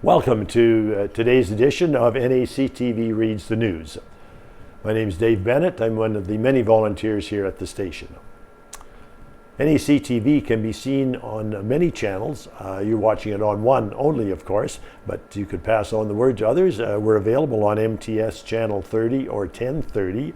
Welcome to today's edition of NACTV Reads the News. My name is Dave Bennet. I'm one of the many volunteers here at the station. NACTV can be seen on many channels. You're watching it on one only, of course, but you could pass on the word to others. We're available on MTS Channel 30 or 1030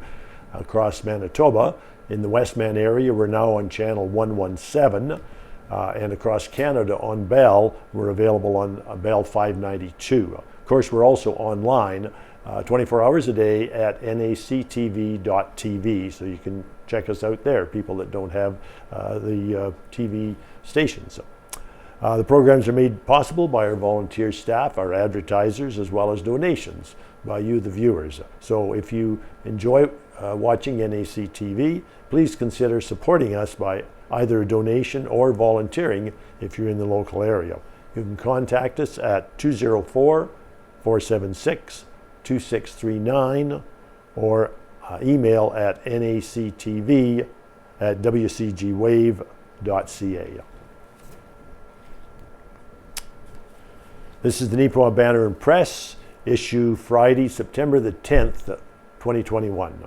across Manitoba. In the Westman area, we're now on Channel 117. And across Canada on Bell, we're available on Bell 592. Of course, we're also online 24 hours a day at nactv.tv, so you can check us out there, people that don't have the TV stations. The programs are made possible by our volunteer staff, our advertisers, as well as donations by you, the viewers. So if you enjoy watching NACTV, please consider supporting us by either a donation or volunteering if you're in the local area. You can contact us at 204-476-2639 or email at nactv@wcgwave.ca. This is the Neepawa Banner and Press, issue Friday, September the 10th, 2021.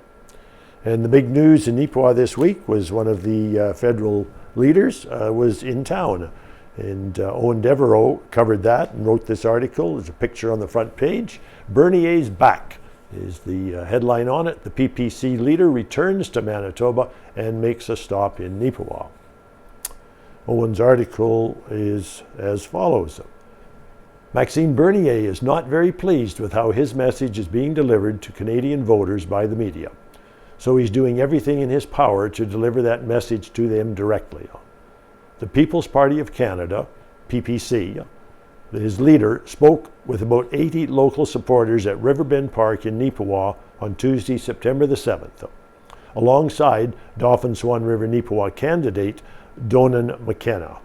And the big news in Neepawa this week was one of the federal leaders was in town. And Owen Devereaux covered that and wrote this article. There's a picture on the front page. Bernier's back is the headline on it. The PPC leader returns to Manitoba and makes a stop in Neepawa. Owen's article is as follows. Maxime Bernier is not very pleased with how his message is being delivered to Canadian voters by the media. So he's doing everything in his power to deliver that message to them directly. The People's Party of Canada, PPC, his leader, spoke with about 80 local supporters at Riverbend Park in Neepawa on Tuesday, September the 7th, alongside Dauphin Swan River Neepawa candidate Donan McKenna.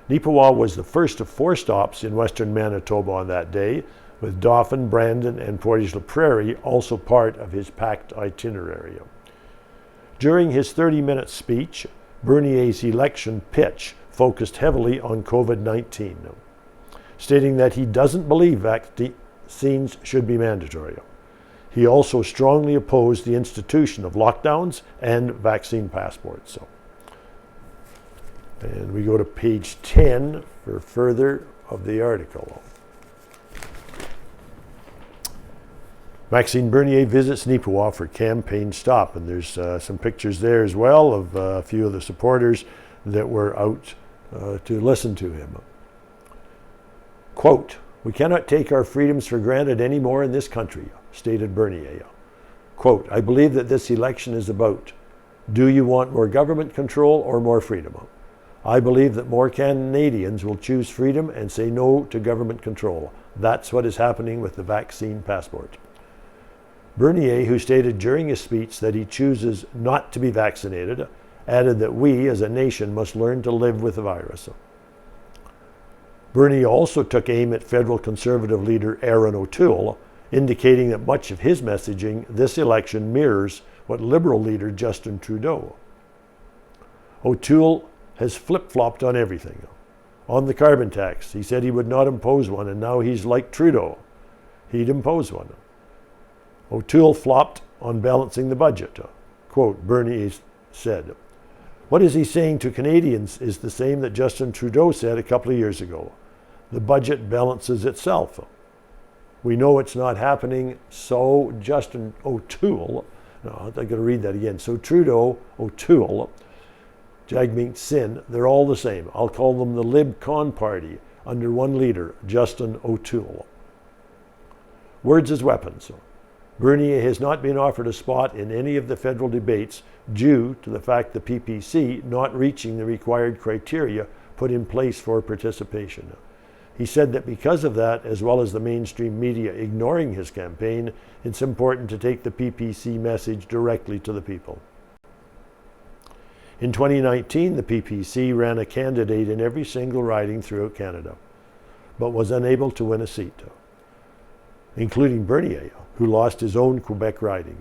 Neepawa was the first of 4 stops in western Manitoba on that day, with Dauphin, Brandon, and Portage la Prairie also part of his packed itinerary. During his 30-minute speech, Bernier's election pitch focused heavily on COVID-19, stating that he doesn't believe vaccines should be mandatory. He also strongly opposed the institution of lockdowns and vaccine passports. And we go to page 10 for further of the article. Maxime Bernier visits Neepawa for campaign stop, and there's some pictures there as well of a few of the supporters that were out to listen to him. Quote, "We cannot take our freedoms for granted anymore in this country," stated Bernier. Quote, "I believe that this election is about, do you want more government control or more freedom? I believe that more Canadians will choose freedom and say no to government control. That's what is happening with the vaccine passport." Bernier, who stated during his speech that he chooses not to be vaccinated, added that we as a nation must learn to live with the virus. Bernier also took aim at federal Conservative leader Erin O'Toole, indicating that much of his messaging this election mirrors what Liberal leader Justin Trudeau. O'Toole has flip-flopped on everything. On the carbon tax, he said he would not impose one, and now he's like Trudeau. He'd impose one. O'Toole flopped on balancing the budget. Quote, Bernier said, "What is he saying to Canadians is the same that Justin Trudeau said a couple of years ago. The budget balances itself. We know it's not happening, so Justin O'Toole," no, I've got to read that again. So Trudeau, O'Toole, Jagmeet Singh, they're all the same. I'll call them the Lib Con Party under one leader, Justin O'Toole. Words as weapons. Bernier has not been offered a spot in any of the federal debates due to the fact the PPC not reaching the required criteria put in place for participation. He said that because of that, as well as the mainstream media ignoring his campaign, it's important to take the PPC message directly to the people. In 2019, the PPC ran a candidate in every single riding throughout Canada, but was unable to win a seat, including Bernier, who lost his own Quebec riding.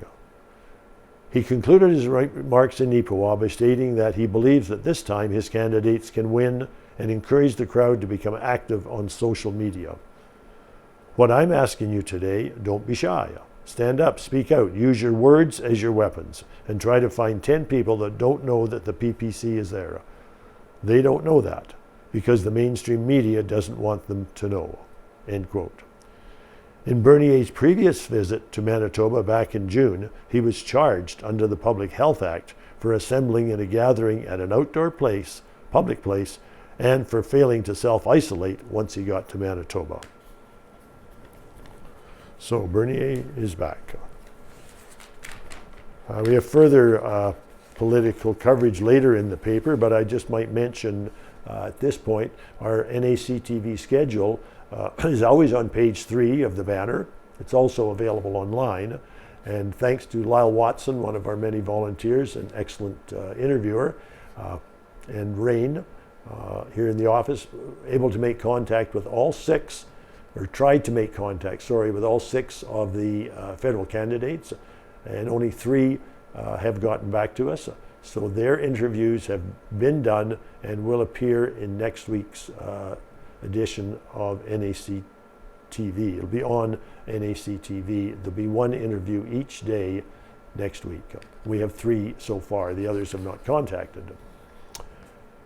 He concluded his remarks in Neepawa by stating that he believes that this time his candidates can win and encouraged the crowd to become active on social media. What I'm asking you today, don't be shy. Stand up, speak out, use your words as your weapons, and try to find 10 people that don't know that the PPC is there. They don't know that because the mainstream media doesn't want them to know." End quote. In Bernier's previous visit to Manitoba back in June, he was charged under the Public Health Act for assembling in a gathering at an outdoor place, public place, and for failing to self-isolate once he got to Manitoba. So Bernier is back. We have further political coverage later in the paper, but I just might mention at this point our NACTV schedule is always on page 3 of the banner. It's also available online. And thanks to Lyle Watson, one of our many volunteers, an excellent interviewer, and Rain here in the office, able to make contact with all 6, or tried to make contact, with all 6 of the federal candidates, and only 3 have gotten back to us. So their interviews have been done and will appear in next week's edition of NACTV. It'll be on NACTV. There'll be 1 interview each day next week. We have 3 so far. The others have not contacted them.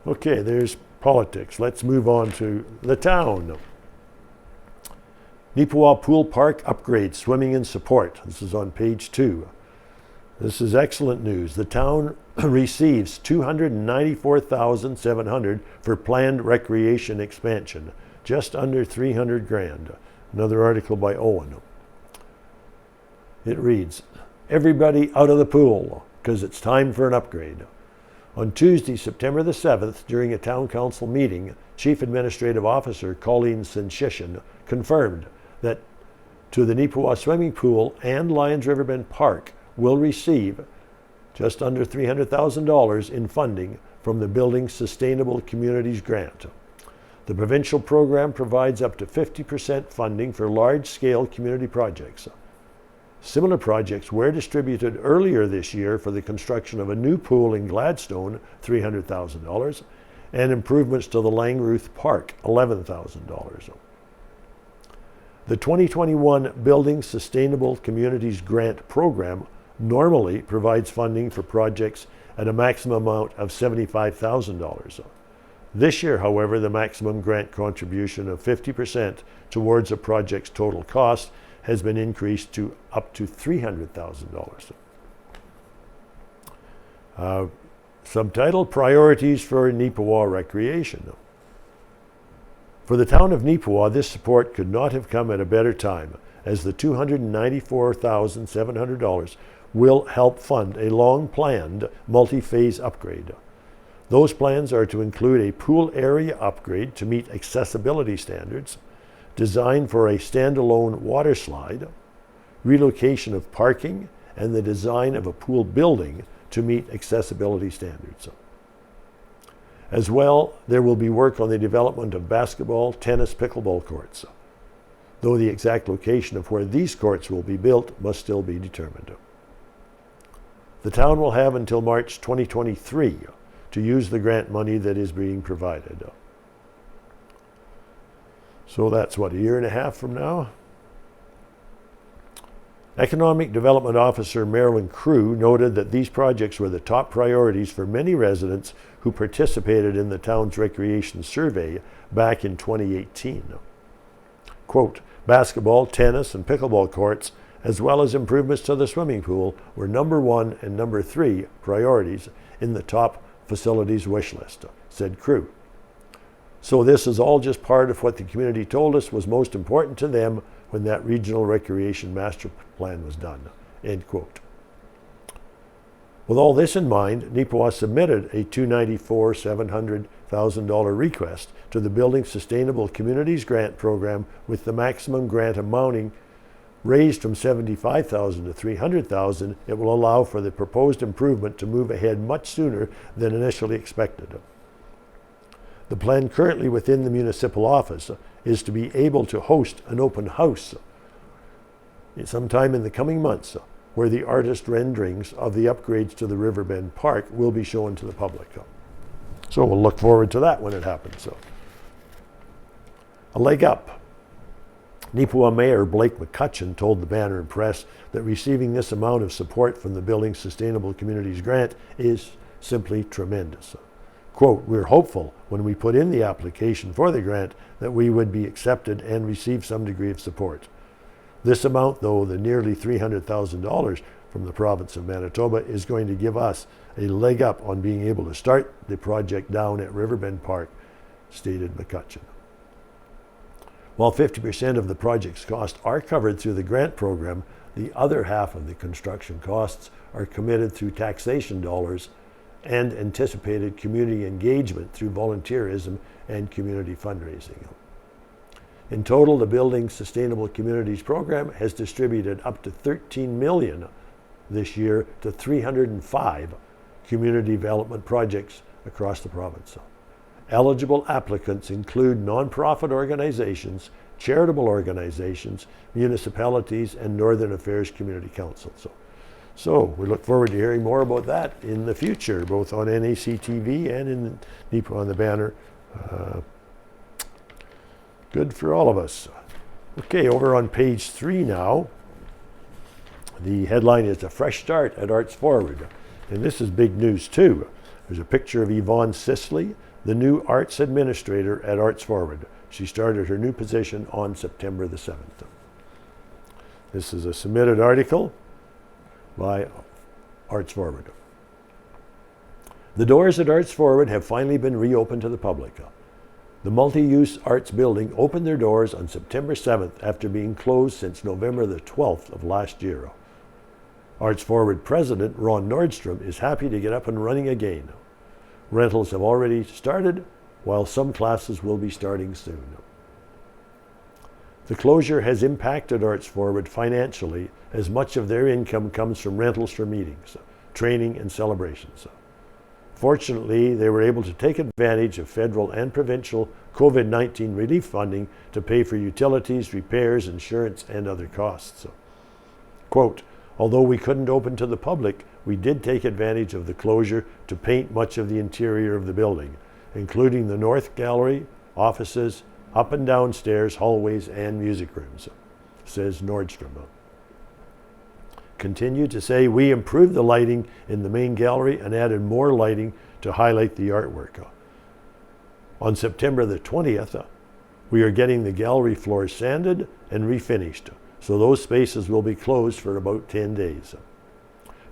Okay, there's politics. Let's move on to the town. Neepawa Pool Park upgrade, swimming in support. This is on page 2. This is excellent news. The town receives $294,700 for planned recreation expansion, just under $300,000. Another article by Owen. It reads, "Everybody out of the pool, because it's time for an upgrade." On Tuesday, September the 7th, during a town council meeting, Chief Administrative Officer Colleen Sinshishin confirmed that to the Neepawa Swimming Pool and Lions Riverbend Park will receive just under $300,000 in funding from the Building Sustainable Communities Grant. The provincial program provides up to 50% funding for large-scale community projects. Similar projects were distributed earlier this year for the construction of a new pool in Gladstone, $300,000, and improvements to the Langruth Park, $11,000. The 2021 Building Sustainable Communities Grant Program normally provides funding for projects at a maximum amount of $75,000. This year, however, the maximum grant contribution of 50% towards a project's total cost has been increased to up to $300,000. Subtitle, Priorities for Neepawa Recreation. For the town of Neepawa, this support could not have come at a better time, as the $294,700 will help fund a long-planned multi-phase upgrade. Those plans are to include a pool area upgrade to meet accessibility standards, design for a standalone water slide, relocation of parking, and the design of a pool building to meet accessibility standards. As well, there will be work on the development of basketball, tennis, pickleball courts, though the exact location of where these courts will be built must still be determined. The town will have until March 2023 to use the grant money that is being provided. So that's what, a year and a half from now? Economic Development Officer Marilyn Crew noted that these projects were the top priorities for many residents who participated in the town's recreation survey back in 2018. Quote, basketball, tennis, and pickleball courts, as well as improvements to the swimming pool, were number 1 and number 3 priorities in the top facilities wish list, said Crew. So this is all just part of what the community told us was most important to them when that regional recreation master plan was done, end quote. With all this in mind, Neepawa submitted a $294,700,000 request to the Building Sustainable Communities Grant Program, with the maximum grant amounting raised from $75,000 to $300,000. It will allow for the proposed improvement to move ahead much sooner than initially expected. The plan currently within the municipal office is to be able to host an open house sometime in the coming months, where the artist renderings of the upgrades to the Riverbend Park will be shown to the public. So we'll look forward to that when it happens. A leg up. Neepawa Mayor Blake McCutcheon told the Banner and Press that receiving this amount of support from the Building Sustainable Communities grant is simply tremendous. Quote, "We're hopeful when we put in the application for the grant that we would be accepted and receive some degree of support. This amount, though, the nearly $300,000 from the province of Manitoba, is going to give us a leg up on being able to start the project down at Riverbend Park," stated McCutcheon. While 50% of the project's costs are covered through the grant program, the other half of the construction costs are committed through taxation dollars and anticipated community engagement through volunteerism and community fundraising. In total, the Building Sustainable Communities program has distributed up to $13 million this year to 305 community development projects across the province. Eligible applicants include nonprofit organizations, charitable organizations, municipalities, and Northern Affairs Community Councils. So we look forward to hearing more about that in the future, both on NACTV and in Neepawa on the Banner. Good for all of us. Okay, over on page 3 now. The headline is "A Fresh Start at Arts Forward." And this is big news too. There's a picture of Yvonne Sisley, the new arts administrator at Arts Forward. She started her new position on September the 7th. This is a submitted article by Arts Forward. The doors at Arts Forward have finally been reopened to the public. The multi-use arts building opened their doors on September 7th after being closed since November the 12th of last year. Arts Forward President Ron Nordstrom is happy to get up and running again. Rentals have already started, while some classes will be starting soon. The closure has impacted Arts Forward financially, as much of their income comes from rentals for meetings, training, and celebrations. Fortunately, they were able to take advantage of federal and provincial COVID-19 relief funding to pay for utilities, repairs, insurance, and other costs. Quote, "Although we couldn't open to the public, we did take advantage of the closure to paint much of the interior of the building, including the North Gallery, offices, up and down stairs, hallways, and music rooms," says Nordstrom. Continued to say, "We improved the lighting in the main gallery and added more lighting to highlight the artwork. On September the 20th, we are getting the gallery floors sanded and refinished, so those spaces will be closed for about 10 days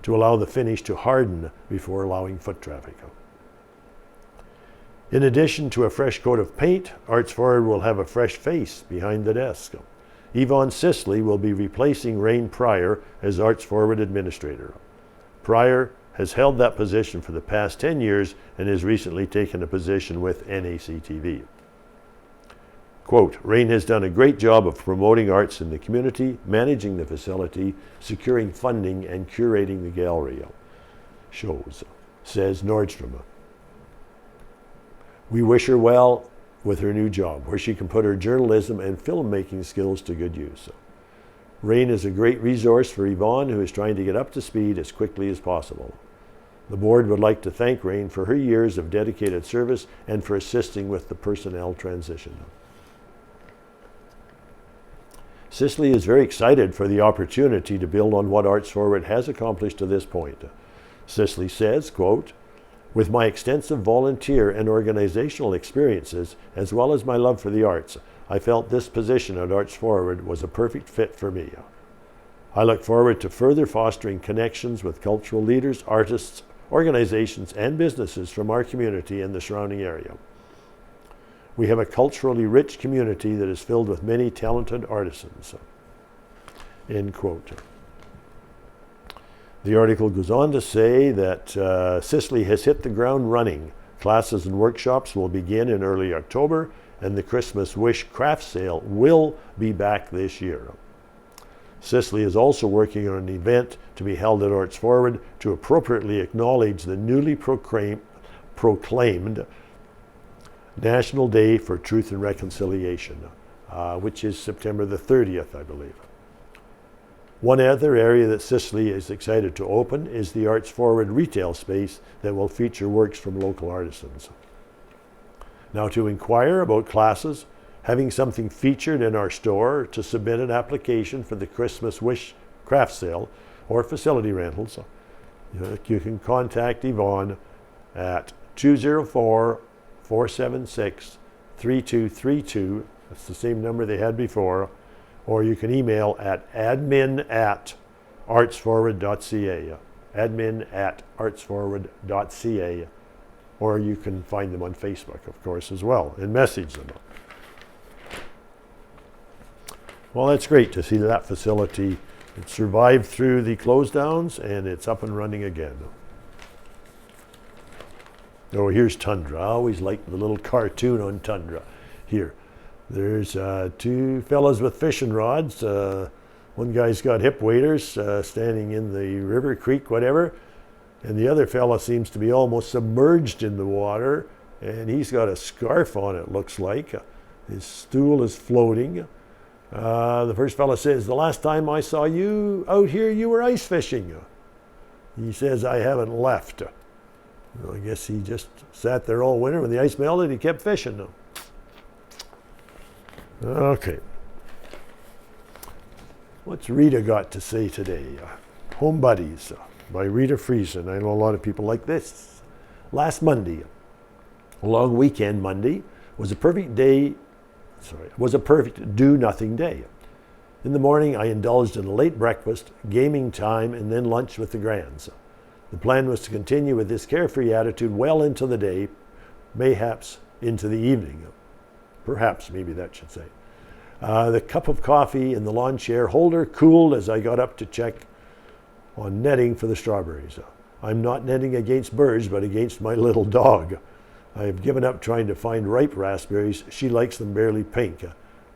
to allow the finish to harden before allowing foot traffic." In addition to a fresh coat of paint, Arts Forward will have a fresh face behind the desk. Yvonne Sisley will be replacing Rain Pryor as Arts Forward Administrator. Pryor has held that position for the past 10 years and has recently taken a position with NACTV. Quote, "Rain has done a great job of promoting arts in the community, managing the facility, securing funding, and curating the gallery shows," says Nordstrom. "We wish her well with her new job, where she can put her journalism and filmmaking skills to good use. Rain is a great resource for Yvonne, who is trying to get up to speed as quickly as possible. The board would like to thank Rain for her years of dedicated service and for assisting with the personnel transition." Sisley is very excited for the opportunity to build on what Arts Forward has accomplished to this point. Sisley says, quote, "With my extensive volunteer and organizational experiences, as well as my love for the arts, I felt this position at Arts Forward was a perfect fit for me. I look forward to further fostering connections with cultural leaders, artists, organizations, and businesses from our community and the surrounding area. We have a culturally rich community that is filled with many talented artisans." End quote. The article goes on to say that Sisley has hit the ground running. Classes and workshops will begin in early October, and the Christmas Wish craft sale will be back this year. Sisley is also working on an event to be held at Arts Forward to appropriately acknowledge the newly proclaimed National Day for Truth and Reconciliation, which is September the 30th, I believe. One other area that Sisley is excited to open is the Arts Forward retail space that will feature works from local artisans. Now, to inquire about classes, having something featured in our store, to submit an application for the Christmas Wish craft sale or facility rentals, you can contact Yvonne at 204-476-3232. That's the same number they had before. Or you can email at admin@artsforward.ca. admin@artsforward.ca. Or you can find them on Facebook, of course, as well, and message them. Well, that's great to see that facility. It survived through the close downs and it's up and running again. Oh, here's Tundra. I always like the little cartoon on Tundra. Here, there's two fellas with fishing rods. One guy's got hip waders standing in the river, creek, whatever. And the other fella seems to be almost submerged in the water. And he's got a scarf on, it looks like. His stool is floating. The first fella says, "The last time I saw you out here, you were ice fishing." He says, "I haven't left." Well, I guess he just sat there all winter. When the ice melted, he kept fishing. Okay. What's Rita got to say today? Home Buddies by Rita Friesen. I know a lot of people like this. Last Monday, a long weekend Monday, was a perfect do-nothing day. In the morning, I indulged in a late breakfast, gaming time, and then lunch with the Grands. The plan was to continue with this carefree attitude well into the day, mayhaps into the evening. Perhaps, maybe that should say. The cup of coffee in the lawn chair holder cooled as I got up to check on netting for the strawberries. I'm not netting against birds, but against my little dog. I have given up trying to find ripe raspberries. She likes them barely pink,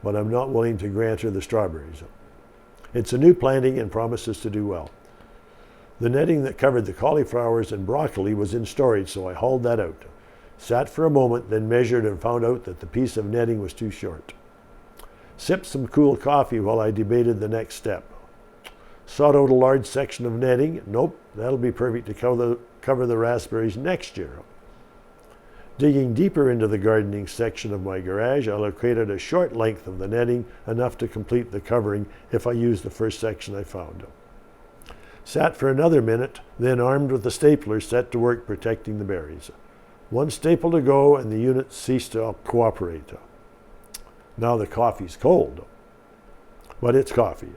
but I'm not willing to grant her the strawberries. It's a new planting and promises to do well. The netting that covered the cauliflowers and broccoli was in storage, so I hauled that out. Sat for a moment, then measured and found out that the piece of netting was too short. Sipped some cool coffee while I debated the next step. Sought out a large section of netting. Nope, that'll be perfect to cover the raspberries next year. Digging deeper into the gardening section of my garage, I located a short length of the netting, enough to complete the covering if I used the first section I found. Sat for another minute, then armed with the stapler, set to work protecting the berries. One staple to go and the unit ceased to cooperate. Now the coffee's cold, but it's coffee.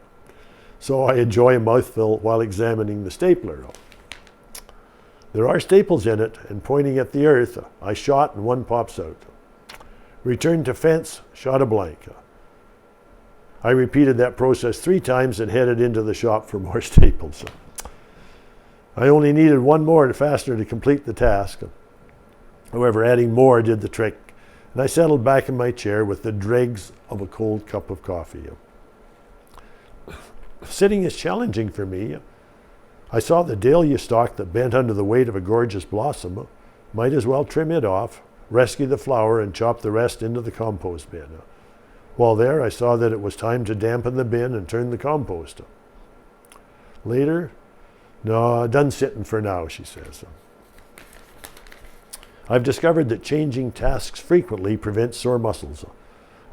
So I enjoy a mouthful while examining the stapler. There are staples in it, and pointing at the earth, I shot and one pops out. Returned to fence, shot a blank. I repeated that process 3 times and headed into the shop for more staples. I only needed one more fastener to complete the task. However, adding more did the trick, and I settled back in my chair with the dregs of a cold cup of coffee. Sitting is challenging for me. I saw the dahlia stalk that bent under the weight of a gorgeous blossom. Might as well trim it off, rescue the flower, and chop the rest into the compost bin. While there, I saw that it was time to dampen the bin and turn the compost. Later, "No, done sitting for now," she says. I've discovered that changing tasks frequently prevents sore muscles.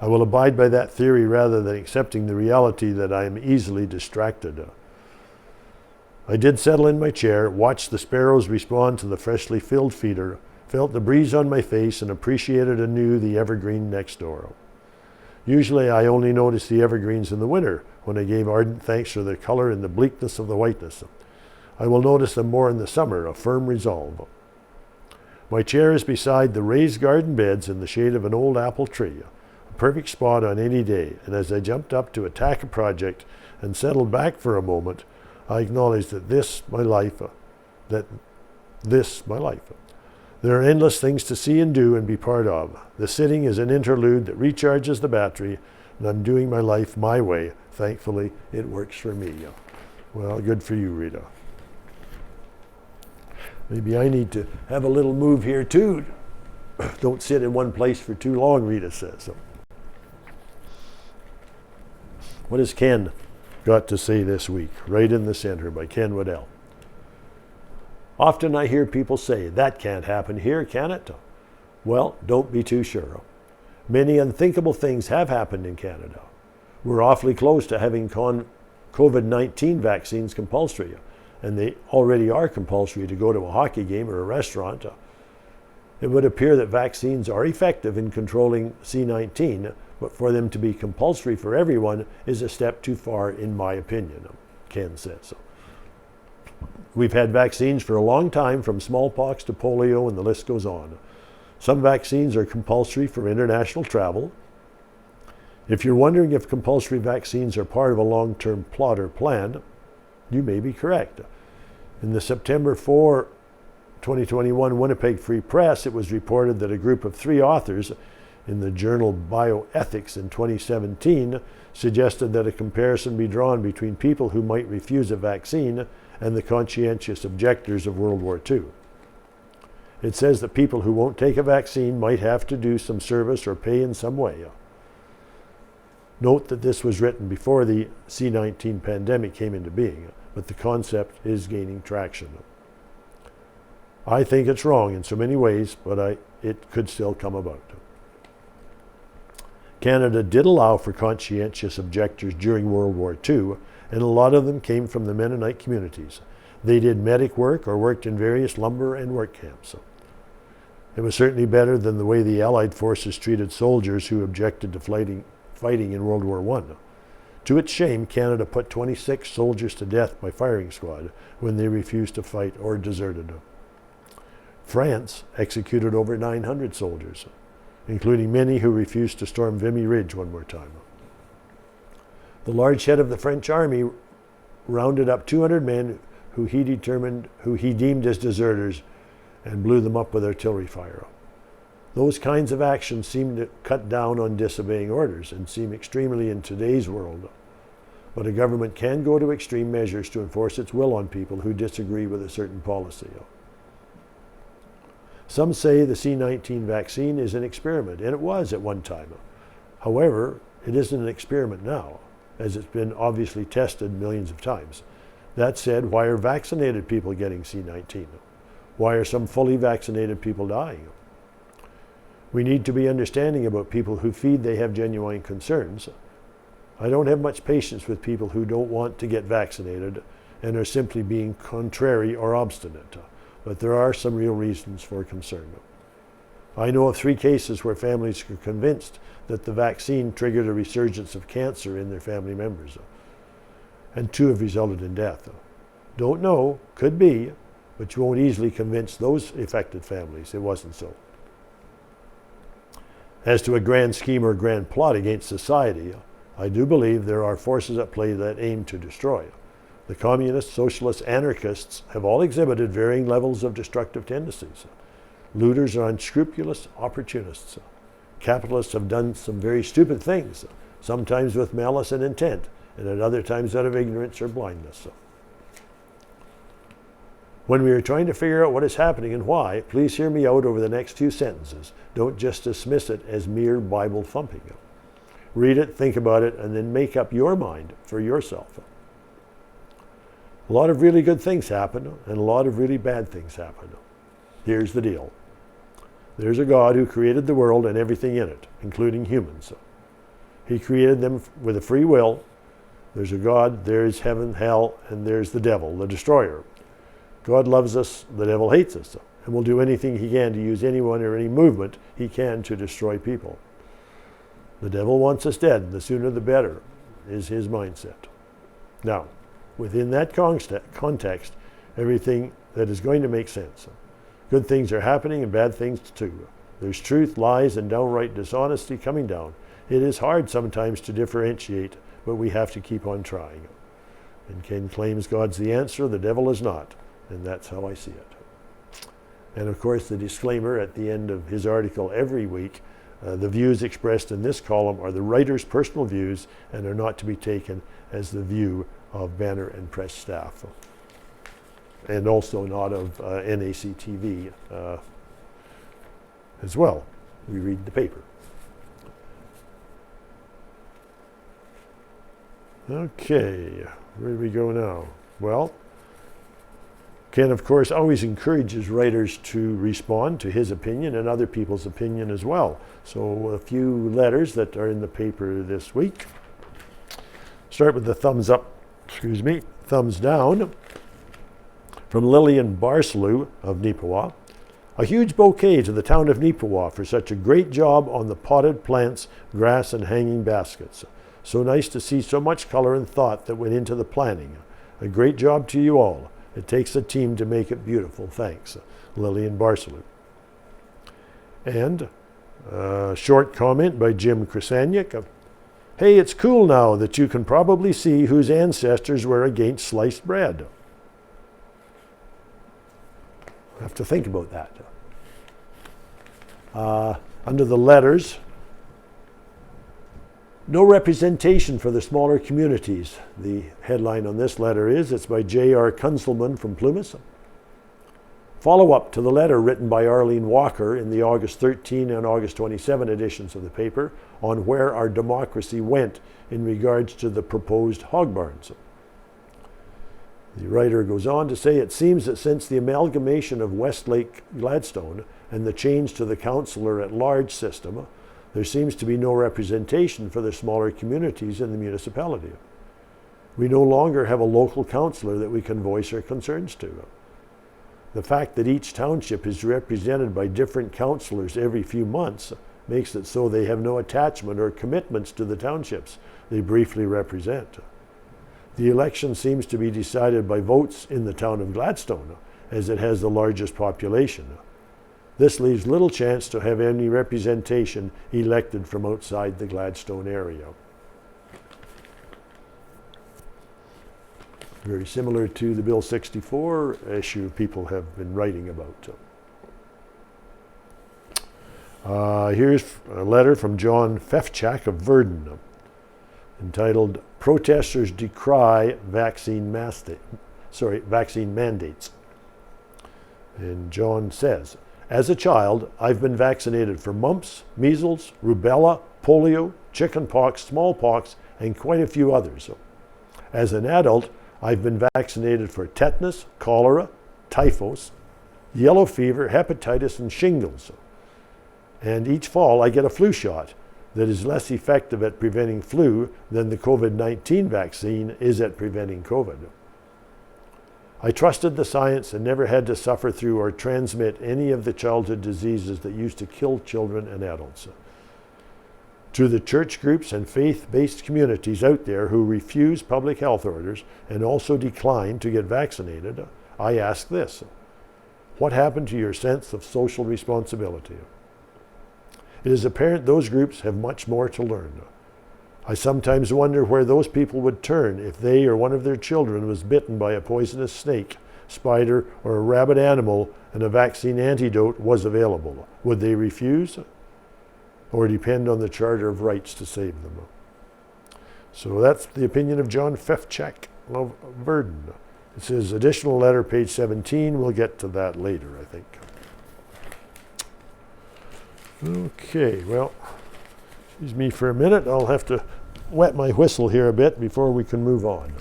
I will abide by that theory rather than accepting the reality that I am easily distracted. I did settle in my chair, watched the sparrows respond to the freshly filled feeder, felt the breeze on my face, and appreciated anew the evergreen next door. Usually I only notice the evergreens in the winter, when I gave ardent thanks for their color and the bleakness of the whiteness. I will notice them more in the summer, a firm resolve. My chair is beside the raised garden beds in the shade of an old apple tree, a perfect spot on any day, and as I jumped up to attack a project and settled back for a moment, I acknowledged that this, my life. There are endless things to see and do and be part of. The sitting is an interlude that recharges the battery, and I'm doing my life my way. Thankfully, it works for me. Well, good for you, Rita. Maybe I need to have a little move here too. Don't sit in one place for too long, Rita says. What has Ken got to say this week? Right in the Center by Ken Waddell. Often I hear people say, "That can't happen here, can it?" Well, don't be too sure. Many unthinkable things have happened in Canada. We're awfully close to having COVID-19 vaccines compulsory, and they already are compulsory to go to a hockey game or a restaurant. It would appear that vaccines are effective in controlling C-19, but for them to be compulsory for everyone is a step too far, in my opinion, Ken says. We've had vaccines for a long time, from smallpox to polio, and the list goes on. Some vaccines are compulsory for international travel. If you're wondering if compulsory vaccines are part of a long-term plot or plan, you may be correct. In the September 4, 2021 Winnipeg Free Press, it was reported that a group of 3 authors in the journal Bioethics in 2017 suggested that a comparison be drawn between people who might refuse a vaccine and the conscientious objectors of World War II. It says that people who won't take a vaccine might have to do some service or pay in some way. Note that this was written before the C-19 pandemic came into being, but the concept is gaining traction. I think it's wrong in so many ways, but it could still come about. Canada did allow for conscientious objectors during World War II, and a lot of them came from the Mennonite communities. They did medic work or worked in various lumber and work camps. It was certainly better than the way the Allied forces treated soldiers who objected to fighting in World War I. To its shame, Canada put 26 soldiers to death by firing squad when they refused to fight or deserted. France executed over 900 soldiers, including many who refused to storm Vimy Ridge one more time. The large head of the French army rounded up 200 men who he deemed as deserters and blew them up with artillery fire. Those kinds of actions seem to cut down on disobeying orders and seem extremely in today's world. But a government can go to extreme measures to enforce its will on people who disagree with a certain policy. Some say the C-19 vaccine is an experiment, and it was at one time. However, it isn't an experiment now, as it's been obviously tested millions of times. That said, why are vaccinated people getting C-19? Why are some fully vaccinated people dying? We need to be understanding about people who feed they have genuine concerns. I don't have much patience with people who don't want to get vaccinated and are simply being contrary or obstinate. But there are some real reasons for concern. I know of 3 cases where families are convinced that the vaccine triggered a resurgence of cancer in their family members, and 2 have resulted in death. Don't know, could be, but you won't easily convince those affected families it wasn't so. As to a grand scheme or grand plot against society, I do believe there are forces at play that aim to destroy. The communists, socialists, anarchists have all exhibited varying levels of destructive tendencies. Looters are unscrupulous opportunists. Capitalists have done some very stupid things, sometimes with malice and intent, and at other times out of ignorance or blindness. When we are trying to figure out what is happening and why, please hear me out over the next few sentences. Don't just dismiss it as mere Bible thumping. Read it, think about it, and then make up your mind for yourself. A lot of really good things happen, and a lot of really bad things happen. Here's the deal. There's a God who created the world and everything in it, including humans. He created them with a free will. There's a God, there's heaven, hell, and there's the devil, the destroyer. God loves us, the devil hates us, and will do anything he can to use anyone or any movement he can to destroy people. The devil wants us dead, the sooner the better, is his mindset. Now, within that context, everything that is going to make sense. Good things are happening and bad things too. There's truth, lies, and downright dishonesty coming down. It is hard sometimes to differentiate, but we have to keep on trying. And Ken claims God's the answer, the devil is not. And that's how I see it. And of course, the disclaimer at the end of his article every week, the views expressed in this column are the writer's personal views and are not to be taken as the view of Banner and Press staff. And also not of NACTV as well. We read the paper. Okay, where do we go now? Well, Ken, of course, always encourages writers to respond to his opinion and other people's opinion as well. So a few letters that are in the paper this week. Start with the thumbs up, thumbs down from Lillian Barsalou of Neepawa. A huge bouquet to the town of Neepawa for such a great job on the potted plants, grass, and hanging baskets. So nice to see so much color and thought that went into the planning. A great job to you all. It takes a team to make it beautiful. Thanks, Lillian Barsalou. And a short comment by Jim Krasaniak. Hey, it's cool now that you can probably see whose ancestors were against sliced bread. I have to think about that. Under the letters, no representation for the smaller communities. The headline on this letter is, it's by J.R. Kunzelman from Plumas. Follow-up to the letter written by Arlene Walker in the August 13 and August 27 editions of the paper on where our democracy went in regards to the proposed hog barns. The writer goes on to say, it seems that since the amalgamation of Westlake Gladstone and the change to the councillor at large system, there seems to be no representation for the smaller communities in the municipality. We no longer have a local councillor that we can voice our concerns to. The fact that each township is represented by different councillors every few months makes it so they have no attachment or commitments to the townships they briefly represent. The election seems to be decided by votes in the town of Gladstone, as it has the largest population. This leaves little chance to have any representation elected from outside the Gladstone area. Very similar to the Bill 64 issue people have been writing about. Here's a letter from John Fefchak of Verdun, entitled Protesters Decry Vaccine Mandates. And John says, as a child, I've been vaccinated for mumps, measles, rubella, polio, chickenpox, smallpox, and quite a few others. As an adult, I've been vaccinated for tetanus, cholera, typhus, yellow fever, hepatitis, and shingles. And each fall, I get a flu shot that is less effective at preventing flu than the COVID-19 vaccine is at preventing COVID. I trusted the science and never had to suffer through or transmit any of the childhood diseases that used to kill children and adults. To the church groups and faith-based communities out there who refuse public health orders and also decline to get vaccinated, I ask this: what happened to your sense of social responsibility? It is apparent those groups have much more to learn. I sometimes wonder where those people would turn if they or one of their children was bitten by a poisonous snake, spider, or a rabid animal and a vaccine antidote was available. Would they refuse or depend on the Charter of Rights to save them? So that's the opinion of John Fefchak of Verdun. It says additional letter, page 17. We'll get to that later, I think. Okay, well, excuse me for a minute. I'll have to wet my whistle here a bit before we can move on.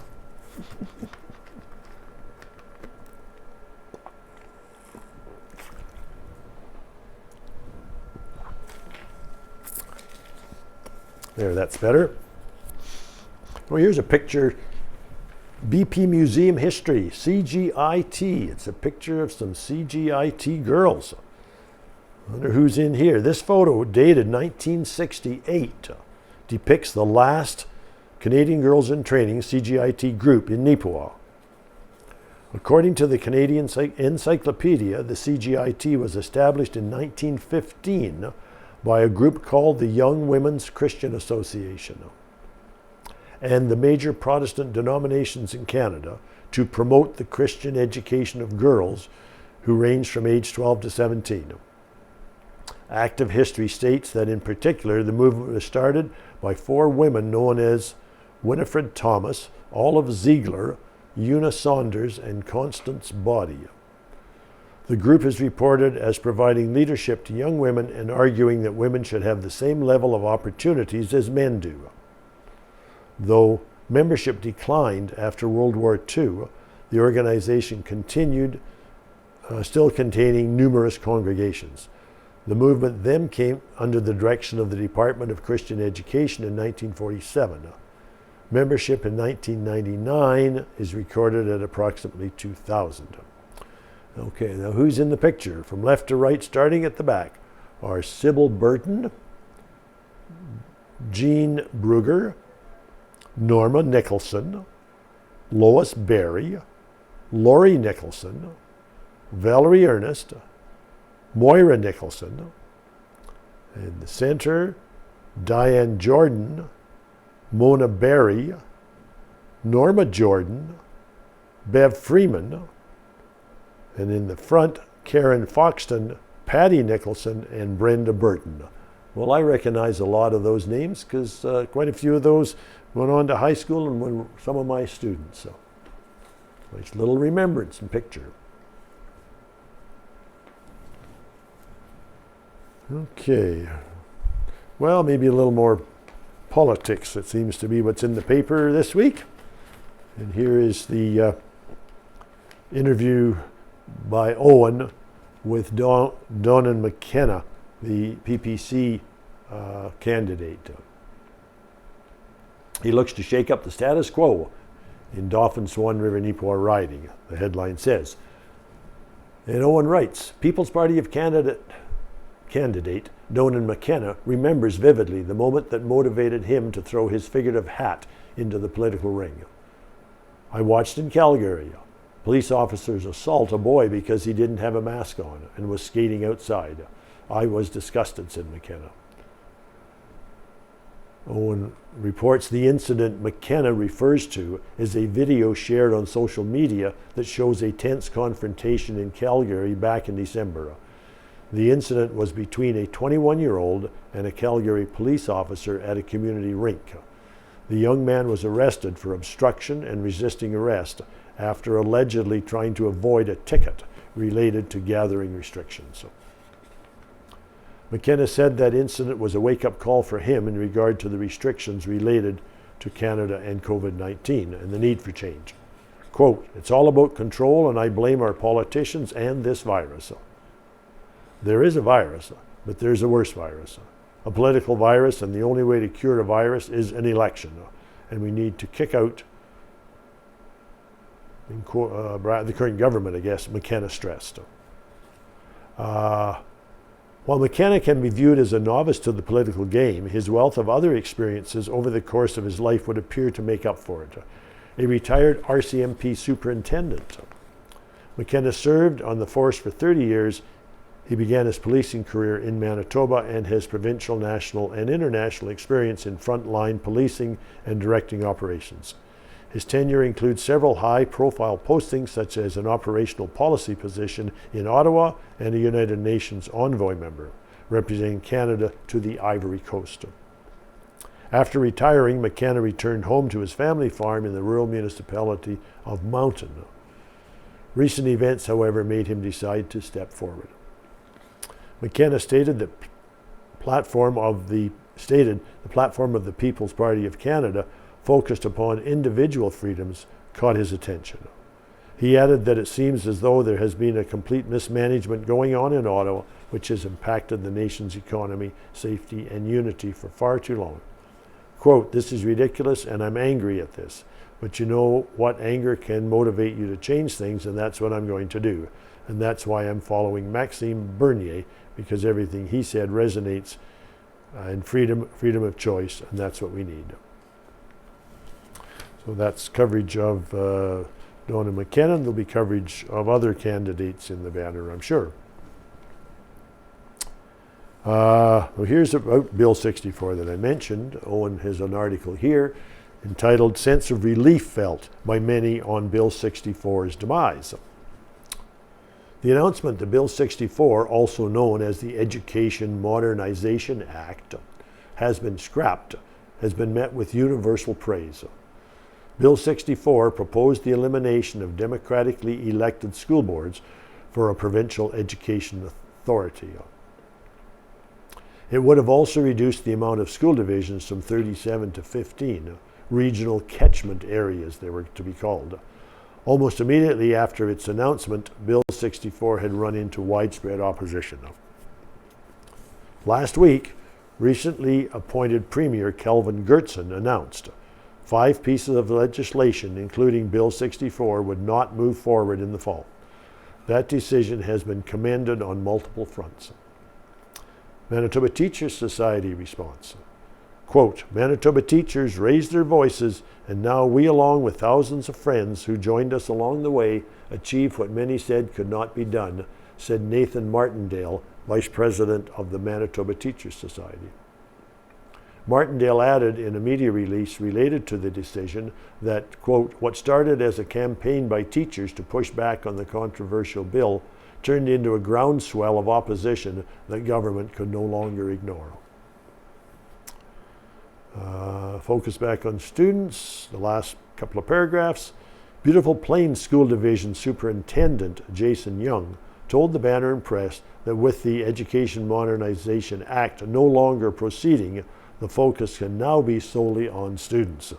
There, that's better. Well, here's a picture, BP Museum History, CGIT. It's a picture of some CGIT girls. I wonder who's in here. This photo, dated 1968, depicts the last Canadian Girls in Training CGIT group in Neepawa. According to the Canadian Encyclopedia, the CGIT was established in 1915 by a group called the Young Women's Christian Association and the major Protestant denominations in Canada to promote the Christian education of girls who ranged from age 12 to 17. Active history states that in particular the movement was started by 4 women known as Winifred Thomas, Olive Ziegler, Una Saunders, and Constance Body. The group is reported as providing leadership to young women and arguing that women should have the same level of opportunities as men do. Though membership declined after World War II, the organization continued, still containing numerous congregations. The movement then came under the direction of the Department of Christian Education in 1947. Membership in 1999 is recorded at approximately 2,000. Okay, now who's in the picture? From left to right, starting at the back, are Sybil Burton, Jean Brugger, Norma Nicholson, Lois Berry, Laurie Nicholson, Valerie Ernest, Moira Nicholson. In the center, Diane Jordan, Mona Berry, Norma Jordan, Bev Freeman, and in the front, Karen Foxton, Patty Nicholson, and Brenda Burton. Well, I recognize a lot of those names because quite a few of those went on to high school and were some of my students. So, nice little remembrance and picture. Okay. Well, maybe a little more politics. It seems to be what's in the paper this week. And here is the interview by Owen with Donnan McKenna, the PPC candidate. He looks to shake up the status quo in Dauphin Swan River Neepawa riding, the headline says. And Owen writes, People's Party of Canada candidate Donnan McKenna remembers vividly the moment that motivated him to throw his figurative hat into the political ring. I watched in Calgary police officers assault a boy because he didn't have a mask on and was skating outside. I was disgusted, said McKenna. Owen reports the incident McKenna refers to is a video shared on social media that shows a tense confrontation in Calgary back in December. The incident was between a 21-year-old and a Calgary police officer at a community rink. The young man was arrested for obstruction and resisting arrest after allegedly trying to avoid a ticket related to gathering restrictions. McKenna said that incident was a wake-up call for him in regard to the restrictions related to Canada and COVID-19 and the need for change. Quote, it's all about control and I blame our politicians and this virus. There is a virus, but there's a worse virus, a political virus, and the only way to cure a virus is an election. And we need to kick out the current government, I guess, McKenna stressed. While McKenna can be viewed as a novice to the political game, his wealth of other experiences over the course of his life would appear to make up for it. A retired RCMP superintendent. McKenna served on the force for 30 years. He began his policing career in Manitoba and has provincial, national, and international experience in frontline policing and directing operations. His tenure includes several high-profile postings, such as an operational policy position in Ottawa and a United Nations envoy member, representing Canada to the Ivory Coast. After retiring, McKenna returned home to his family farm in the rural municipality of Mountain. Recent events, however, made him decide to step forward. McKenna stated the platform of the People's Party of Canada focused upon individual freedoms caught his attention. He added that it seems as though there has been a complete mismanagement going on in Ottawa, which has impacted the nation's economy, safety, and unity for far too long. Quote, this is ridiculous and I'm angry at this, but you know what, anger can motivate you to change things, and that's what I'm going to do. And that's why I'm following Maxime Bernier, because everything he said resonates in freedom of choice, and that's what we need. So that's coverage of Donnan McKenna. There'll be coverage of other candidates in the banner, I'm sure. Well, here's about Bill 64 that I mentioned. Owen has an article here entitled Sense of Relief Felt by Many on Bill 64's Demise. The announcement that Bill 64, also known as the Education Modernization Act, has been scrapped, has been met with universal praise. Bill 64 proposed the elimination of democratically elected school boards for a provincial education authority. It would have also reduced the amount of school divisions from 37 to 15, regional catchment areas they were to be called. Almost immediately after its announcement, Bill 64 had run into widespread opposition. Last week, recently appointed Premier Kelvin Goertzen announced 5 pieces of legislation, including Bill 64, would not move forward in the fall. That decision has been commended on multiple fronts. Manitoba Teachers Society response. Quote, Manitoba teachers raised their voices, and now we, along with thousands of friends who joined us along the way, achieve what many said could not be done, said Nathan Martindale, Vice President of the Manitoba Teachers Society. Martindale added in a media release related to the decision that, quote, what started as a campaign by teachers to push back on the controversial bill turned into a groundswell of opposition that government could no longer ignore. Focus back on students, the last couple of paragraphs. Beautiful Plains School Division Superintendent Jason Young told the Banner and Press that with the Education Modernization Act no longer proceeding, the focus can now be solely on students.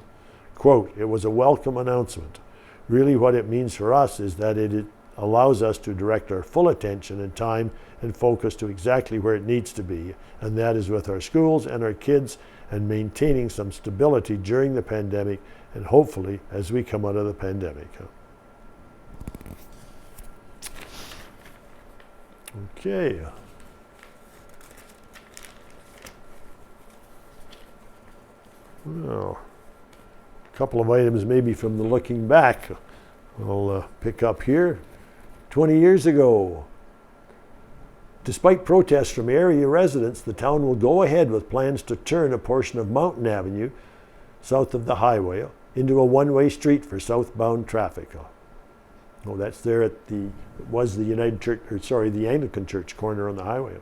Quote, it was a welcome announcement. Really what it means for us is that it allows us to direct our full attention and time and focus to exactly where it needs to be, and that is with our schools and our kids and maintaining some stability during the pandemic and hopefully as we come out of the pandemic. Okay. Well, a couple of items maybe from the looking back. I'll pick up here. 20 years ago, despite protests from area residents, the town will go ahead with plans to turn a portion of Mountain Avenue, south of the highway, into a one-way street for southbound traffic. Oh, that's there at the Anglican Church corner on the highway.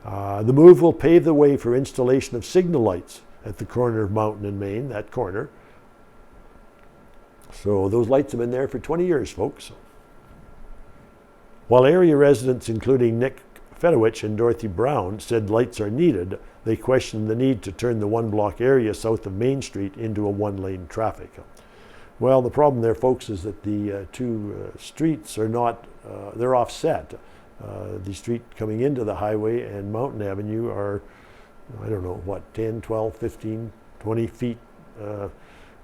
The move will pave the way for installation of signal lights at the corner of Mountain and Main, that corner. So those lights have been there for 20 years, folks. While area residents, including Nick Fedowich and Dorothy Brown, said lights are needed, they questioned the need to turn the one-block area south of Main Street into a one-lane traffic. Well, the problem there, folks, is that the two streets are not, they're offset. The street coming into the highway and Mountain Avenue are, I don't know, what, 10, 12, 15, 20 feet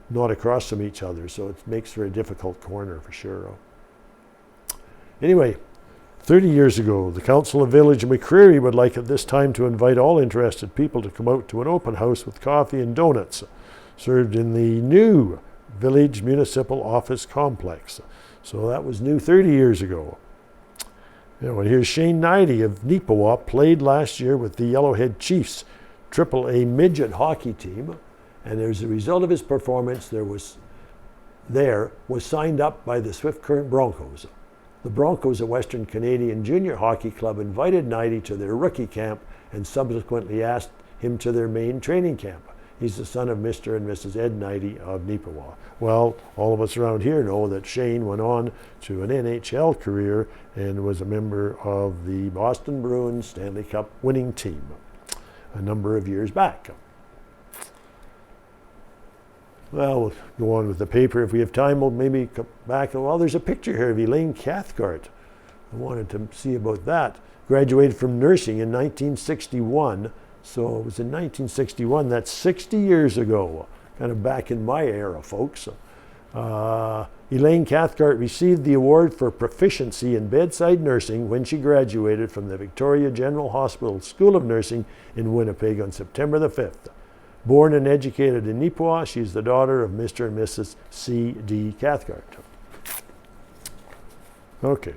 not across from each other. So it makes for a difficult corner for sure. Anyway, 30 years ago, the Council of Village of McCreary would like at this time to invite all interested people to come out to an open house with coffee and donuts served in the new Village Municipal Office Complex. So that was new 30 years ago. And here's Shane Knighty of Neepawa, played last year with the Yellowhead Chiefs AAA midget hockey team. And as a result of his performance, was signed up by the Swift Current Broncos. The Broncos, a Western Canadian junior hockey club, invited Knighty to their rookie camp and subsequently asked him to their main training camp. He's the son of Mr. and Mrs. Ed Knighty of Neepawa. Well, all of us around here know that Shane went on to an NHL career and was a member of the Boston Bruins Stanley Cup winning team a number of years back. Well, we'll go on with the paper. If we have time, we'll maybe come back. Well, there's a picture here of Elaine Cathcart. I wanted to see about that. Graduated from nursing in 1961. So it was in 1961. That's 60 years ago, kind of back in my era, folks. Elaine Cathcart received the award for proficiency in bedside nursing when she graduated from the Victoria General Hospital School of Nursing in Winnipeg on September the 5th. Born and educated in Neepawa, she's the daughter of Mr. and Mrs. C.D. Cathcart. Okay.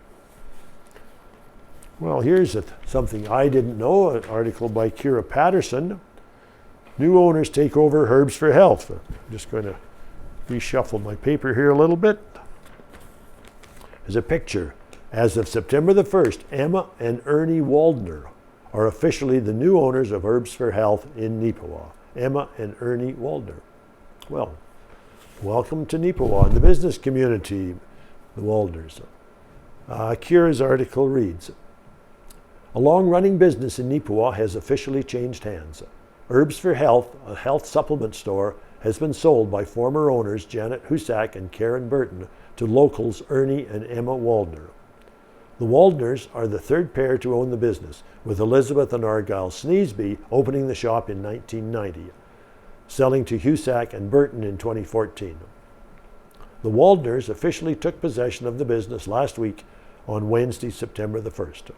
Well, here's something I didn't know, an article by Kira Patterson. New owners take over Herbs for Health. I'm just going to reshuffle my paper here a little bit. There's a picture. As of September the 1st, Emma and Ernie Waldner are officially the new owners of Herbs for Health in Neepawa. Emma and Ernie Waldner. Well, welcome to Neepawa and the business community, the Waldners. Kira's article reads, a long-running business in Neepawa has officially changed hands. Herbs for Health, a health supplement store, has been sold by former owners Janet Husak and Karen Burton to locals Ernie and Emma Waldner. The Waldners are the third pair to own the business, with Elizabeth and Argyle Sneesby opening the shop in 1990, selling to Husak and Burton in 2014. The Waldners officially took possession of the business last week on Wednesday, September the 1st.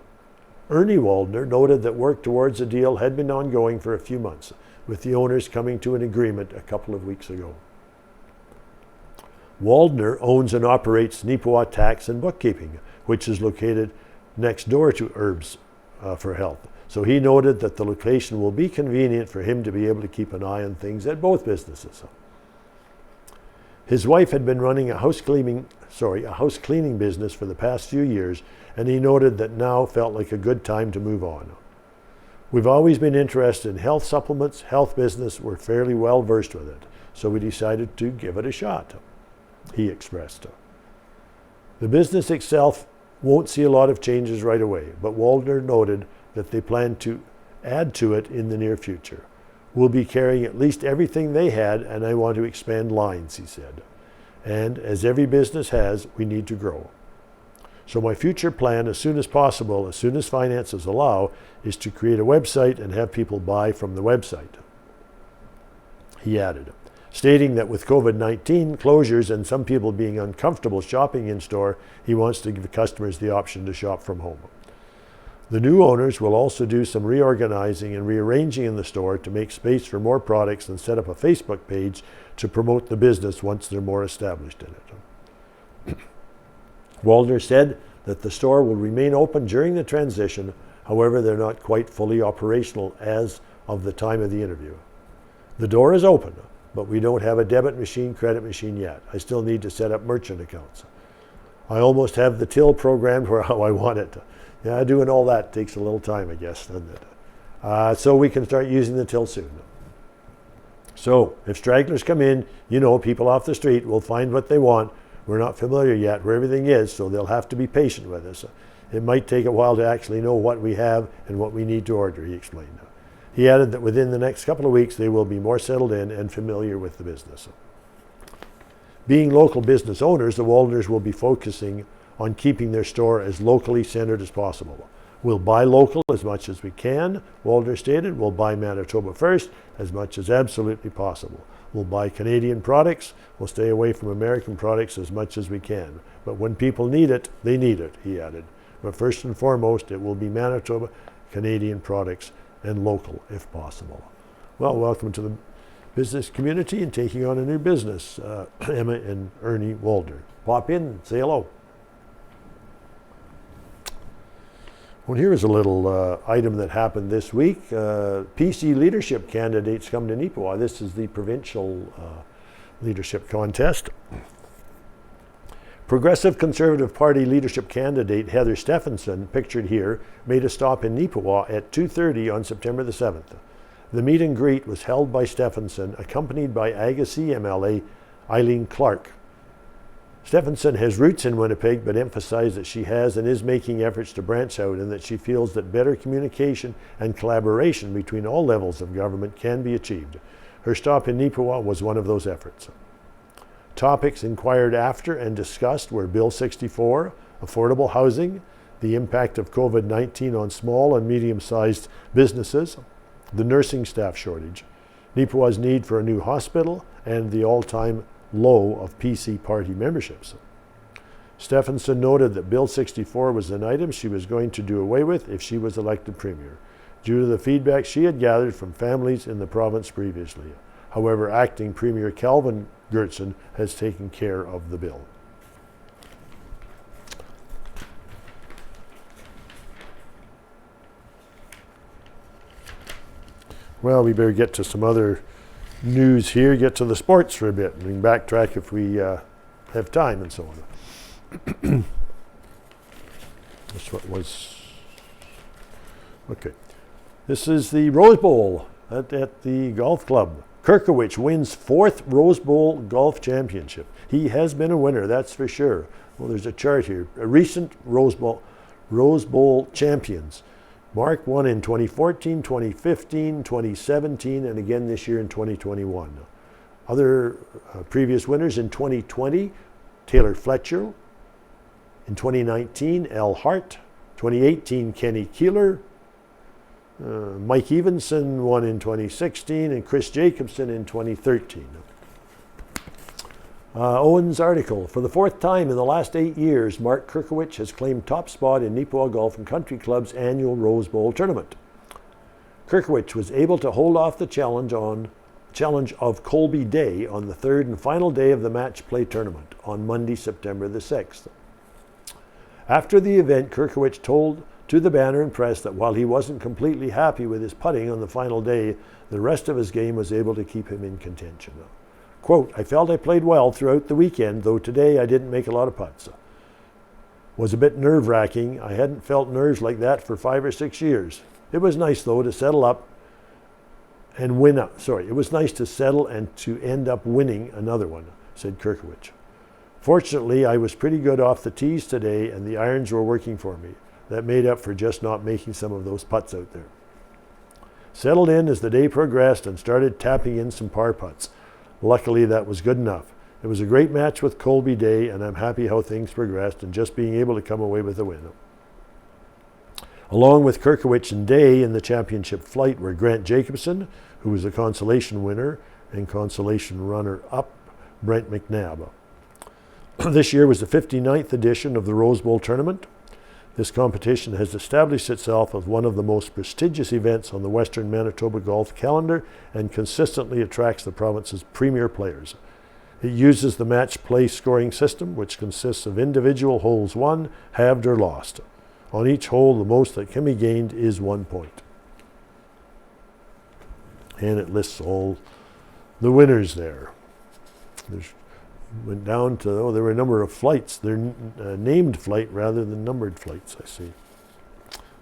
Ernie Waldner noted that work towards a deal had been ongoing for a few months, with the owners coming to an agreement a couple of weeks ago. Waldner owns and operates Neepawa Tax and Bookkeeping, which is located next door to Herbs for Health. So he noted that the location will be convenient for him to be able to keep an eye on things at both businesses. His wife had been running a house cleaning business for the past few years, and he noted that now felt like a good time to move on. We've always been interested in health supplements, health business, we're fairly well versed with it, so we decided to give it a shot, he expressed. The business itself won't see a lot of changes right away, but Waldner noted that they plan to add to it in the near future. We'll be carrying at least everything they had, and I want to expand lines, he said. And as every business has, we need to grow. So my future plan, as soon as possible, as soon as finances allow, is to create a website and have people buy from the website, he added, stating that with COVID-19 closures and some people being uncomfortable shopping in store, he wants to give customers the option to shop from home. The new owners will also do some reorganizing and rearranging in the store to make space for more products and set up a Facebook page to promote the business once they're more established in it. Waldner said that the store will remain open during the transition, however, they're not quite fully operational as of the time of the interview. The door is open, but we don't have a debit machine, credit machine yet. I still need to set up merchant accounts. I almost have the till programmed where how I want it. Yeah, doing all that takes a little time, I guess, doesn't it? So we can start using the till soon. So if stragglers come in, people off the street will find what they want. We're not familiar yet where everything is, so they'll have to be patient with us. It might take a while to actually know what we have and what we need to order, he explained. He added that within the next couple of weeks, they will be more settled in and familiar with the business. Being local business owners, the Waldners will be focusing on keeping their store as locally centered as possible. We'll buy local as much as we can, Waldner stated. We'll buy Manitoba first as much as absolutely possible. We'll buy Canadian products. We'll stay away from American products as much as we can. But when people need it, they need it, he added. But first and foremost, it will be Manitoba, Canadian products, and local if possible. Well, welcome to the business community and taking on a new business, Emma and Ernie Waldner. Pop in and say hello. Well, here's a little item that happened this week. PC leadership candidates come to Neepawa. This is the provincial leadership contest. Progressive Conservative Party leadership candidate Heather Stephenson, pictured here, made a stop in Neepawa at 2:30 on September the 7th. The meet and greet was held by Stephenson, accompanied by Agassiz MLA Eileen Clark. Stephenson has roots in Winnipeg, but emphasized that she has and is making efforts to branch out and that she feels that better communication and collaboration between all levels of government can be achieved. Her stop in Neepawa was one of those efforts. Topics inquired after and discussed were Bill 64, affordable housing, the impact of COVID-19 on small and medium-sized businesses, the nursing staff shortage, Neepawa's need for a new hospital, and the all-time low of PC party memberships. Stephenson noted that Bill 64 was an item she was going to do away with if she was elected Premier, due to the feedback she had gathered from families in the province previously. However, Acting Premier Calvin Gertson has taken care of the bill. Well, we better get to some other news here, get to the sports for a bit, and we can backtrack if we have time and so on. That's what was, okay. This is the Rose Bowl at the golf club. Kirkowicz wins 4th Rose Bowl golf championship. He has been a winner, that's for sure. Well, there's a chart here. A recent Rose Bowl champions. Mark won in 2014, 2015, 2017, and again this year in 2021. Other previous winners in 2020, Taylor Fletcher. In 2019, Al Hart. 2018, Kenny Keeler. Mike Evenson won in 2016, and Chris Jacobson in 2013. Owen's article, for the fourth time in the last 8 years, Mark Kirkowicz has claimed top spot in Neepawa Golf and Country Club's annual Rose Bowl tournament. Kirkowicz was able to hold off the challenge of Colby Day on the third and final day of the match play tournament on Monday, September the 6th. After the event, Kirkowicz told to the Banner and Press that while he wasn't completely happy with his putting on the final day, the rest of his game was able to keep him in contention. Quote, I felt I played well throughout the weekend, though today I didn't make a lot of putts. Was a bit nerve-wracking. I hadn't felt nerves like that for 5 or 6 years. It was nice, though, to settle up and win up. It was nice to settle and to end up winning another one, said Kirkowicz. Fortunately, I was pretty good off the tees today, and the irons were working for me. That made up for just not making some of those putts out there. Settled in as the day progressed and started tapping in some par putts. Luckily, that was good enough. It was a great match with Colby Day, and I'm happy how things progressed and just being able to come away with a win. Along with Kirkowicz and Day in the championship flight were Grant Jacobson, who was a consolation winner, and consolation runner-up Brent McNabb. This year was the 59th edition of the Rose Bowl tournament. This competition has established itself as one of the most prestigious events on the Western Manitoba golf calendar and consistently attracts the province's premier players. It uses the match play scoring system, which consists of individual holes won, halved, or lost. On each hole, the most that can be gained is 1 point. And it lists all the winners there. Went down to, there were a number of flights. They're named flight rather than numbered flights, I see.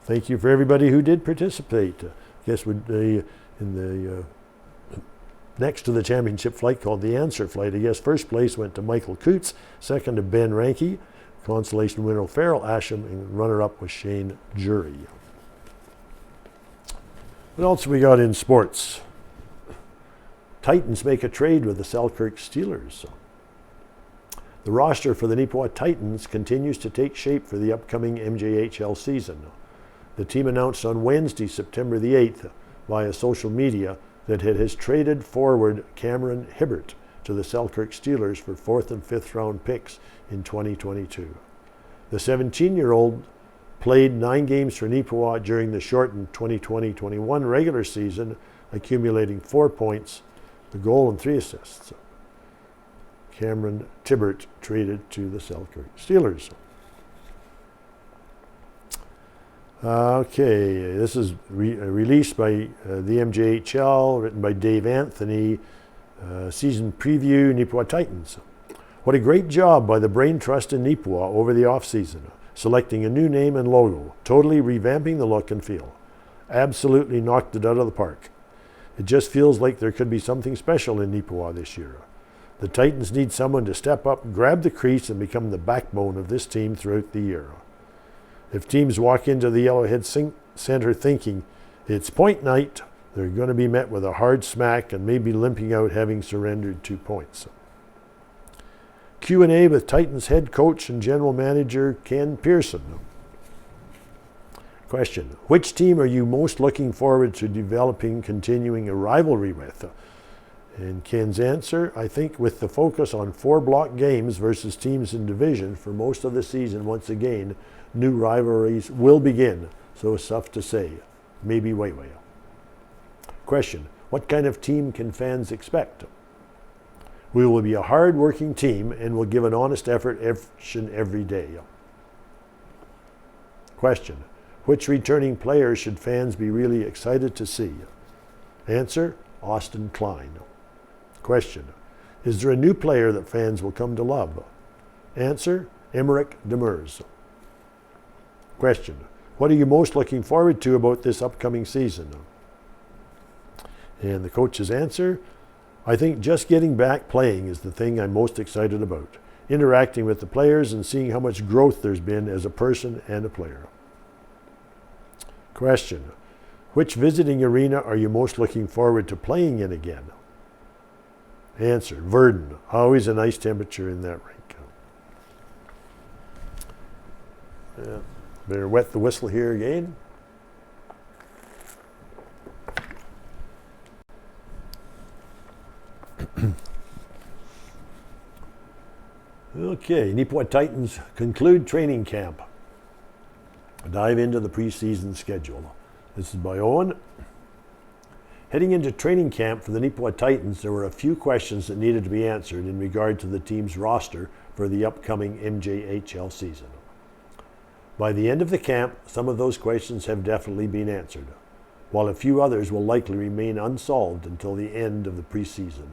Thank you for everybody who did participate. I guess next to the championship flight called the answer flight, I guess first place went to Michael Coots, second to Ben Ranke, consolation winner Farrell Asham, and runner-up was Shane Jury. What else we got in sports? Titans make a trade with the Selkirk Steelers. The roster for the Neepawa Titans continues to take shape for the upcoming MJHL season. The team announced on Wednesday, September the 8th, via social media that it has traded forward Cameron Hibbert to the Selkirk Steelers for 4th and 5th round picks in 2022. The 17-year-old played 9 games for Neepawa during the shortened 2020-21 regular season, accumulating 4 points, a goal, and 3 assists. Cameron Hibbert traded to the Selkirk Steelers. Okay, this is released by the MJHL, written by Dave Anthony, season preview, Neepawa Titans. What a great job by the Brain Trust in Neepawa over the off-season, selecting a new name and logo, totally revamping the look and feel. Absolutely knocked it out of the park. It just feels like there could be something special in Neepawa this year. The Titans need someone to step up, grab the crease, and become the backbone of this team throughout the year. If teams walk into the Yellowhead Center thinking it's point night, they're going to be met with a hard smack and maybe limping out having surrendered 2 points. Q&A with Titans head coach and general manager Ken Pearson. Question, which team are you most looking forward to continuing a rivalry with? And Ken's answer, I think with the focus on 4 block games versus teams in division for most of the season, once again, new rivalries will begin. So it's tough to say. Maybe Wayway. Question, what kind of team can fans expect? We will be a hard-working team and will give an honest effort each and every day. Question, which returning players should fans be really excited to see? Answer, Austin Klein. Question, is there a new player that fans will come to love? Answer, Emmerich Demers. Question, what are you most looking forward to about this upcoming season? And the coach's answer, I think just getting back playing is the thing I'm most excited about. Interacting with the players and seeing how much growth there's been as a person and a player. Question, which visiting arena are you most looking forward to playing in again? Answer, Verdun. Always a nice temperature in that rink. Yeah. Better wet the whistle here again. Okay, Neepawa Titans conclude training camp. Dive into the preseason schedule. This is by Owen. Heading into training camp for the Neepawa Titans, there were a few questions that needed to be answered in regard to the team's roster for the upcoming MJHL season. By the end of the camp, some of those questions have definitely been answered, while a few others will likely remain unsolved until the end of the preseason.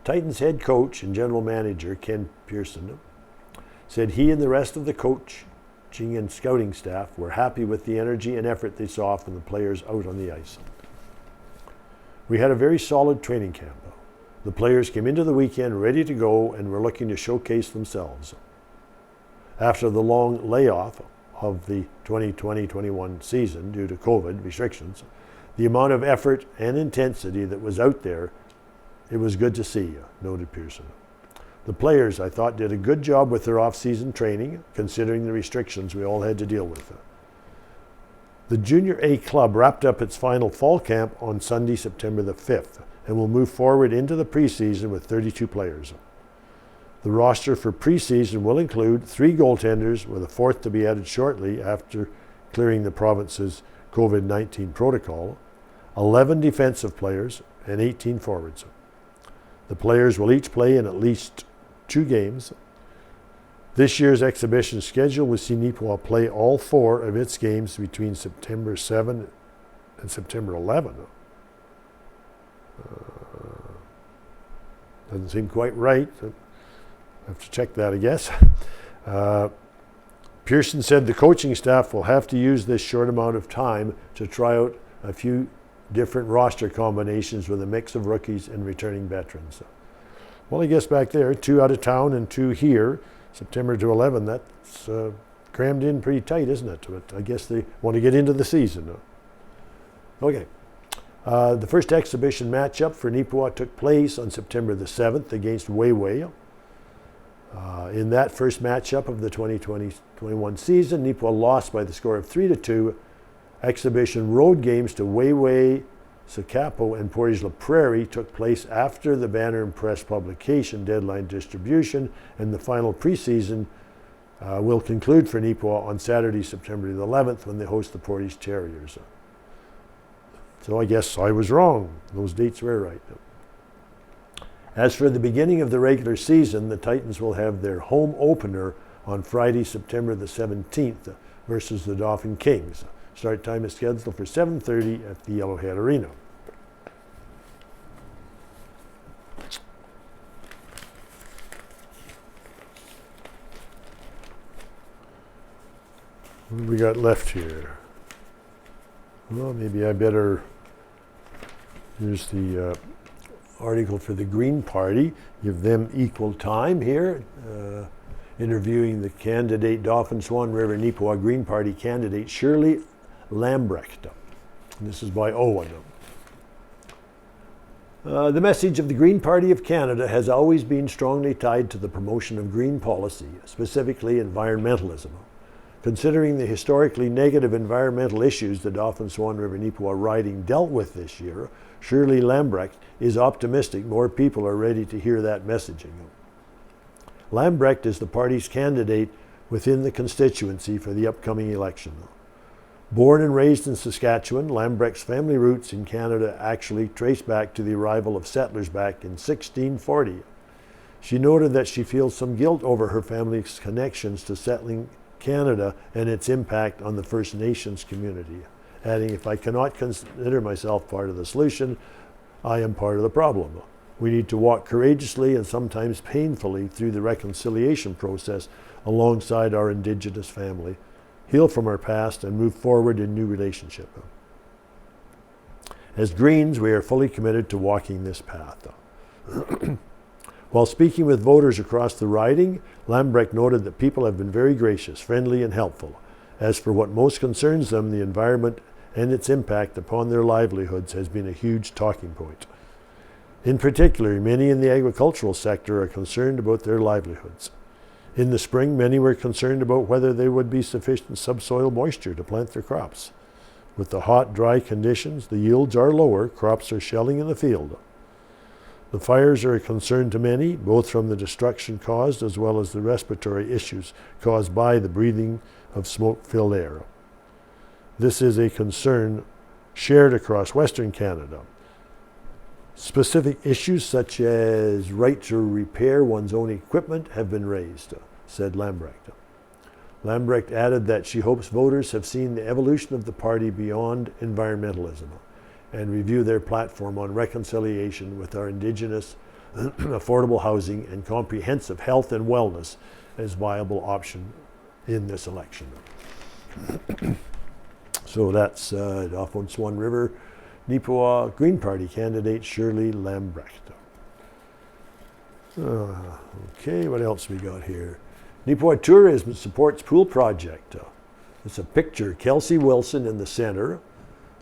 Titans head coach and general manager Ken Pearson said he and the rest of the coaching and scouting staff were happy with the energy and effort they saw from the players out on the ice. We had a very solid training camp. The players came into the weekend ready to go and were looking to showcase themselves. After the long layoff of the 2020-21 season due to COVID restrictions, the amount of effort and intensity that was out there, it was good to see, noted Pearson. The players, I thought, did a good job with their off-season training, considering the restrictions we all had to deal with. The Junior A club wrapped up its final fall camp on Sunday, September the 5th, and will move forward into the preseason with 32 players. The roster for preseason will include 3 goaltenders, with a 4th to be added shortly after clearing the province's COVID-19 protocol, 11 defensive players, and 18 forwards. The players will each play in at least 2 games. This year's exhibition schedule will see Neepawa play all 4 of its games between September 7 and September 11. Doesn't seem quite right. I have to check that, I guess. Pearson said the coaching staff will have to use this short amount of time to try out a few different roster combinations with a mix of rookies and returning veterans. Well, I guess back there, 2 out of town and 2 here, September to 11, that's crammed in pretty tight, isn't it? But I guess they want to get into the season. Okay. The first exhibition matchup for Neepawa took place on September the 7th against Wayway. In that first matchup of the 2020-21 season, Neepawa lost by the score of 3-2. Exhibition road games to Wayway, Sakapo, and Portage La Prairie took place after the Banner and Press publication deadline distribution, and the final preseason will conclude for Neepawa on Saturday, September the 11th, when they host the Portage Terriers. So I guess I was wrong. Those dates were right. As for the beginning of the regular season, the Titans will have their home opener on Friday, September the 17th versus the Dauphin Kings. Start time is scheduled for 7:30 at the Yellowhead Arena. What do we got left here? Well, maybe I better use the article for the Green Party, give them equal time here. Interviewing the candidate, Dauphin Swan River Neepawa Green Party candidate Shirley Lambrecht. This is by Owen. The message of the Green Party of Canada has always been strongly tied to the promotion of green policy, specifically environmentalism. Considering the historically negative environmental issues the Dauphin Swan River Neepawa riding dealt with this year, Shirley Lambrecht is optimistic more people are ready to hear that messaging. Lambrecht is the party's candidate within the constituency for the upcoming election. Born and raised in Saskatchewan, Lambrecht's family roots in Canada actually trace back to the arrival of settlers back in 1640. She noted that she feels some guilt over her family's connections to settling Canada and its impact on the First Nations community, adding, "If I cannot consider myself part of the solution, I am part of the problem. We need to walk courageously and sometimes painfully through the reconciliation process alongside our Indigenous family, heal from our past, and move forward in new relationship. As Greens, we are fully committed to walking this path." While speaking with voters across the riding, Lambrecht noted that people have been very gracious, friendly, and helpful. As for what most concerns them, the environment and its impact upon their livelihoods has been a huge talking point. In particular, many in the agricultural sector are concerned about their livelihoods. In the spring, many were concerned about whether there would be sufficient subsoil moisture to plant their crops. With the hot, dry conditions, the yields are lower, crops are shelling in the field. The fires are a concern to many, both from the destruction caused as well as the respiratory issues caused by the breathing of smoke-filled air. This is a concern shared across Western Canada. Specific issues such as right to repair one's own equipment have been raised, said Lambrecht. Lambrecht added that she hopes voters have seen the evolution of the party beyond environmentalism and review their platform on reconciliation with our Indigenous, affordable housing, and comprehensive health and wellness as viable option in this election. So that's off on Swan River, Neepawa Green Party candidate Shirley Lambrecht. Okay, what else we got here? Neepawa Tourism supports pool project. It's a picture. Kelsey Wilson in the center,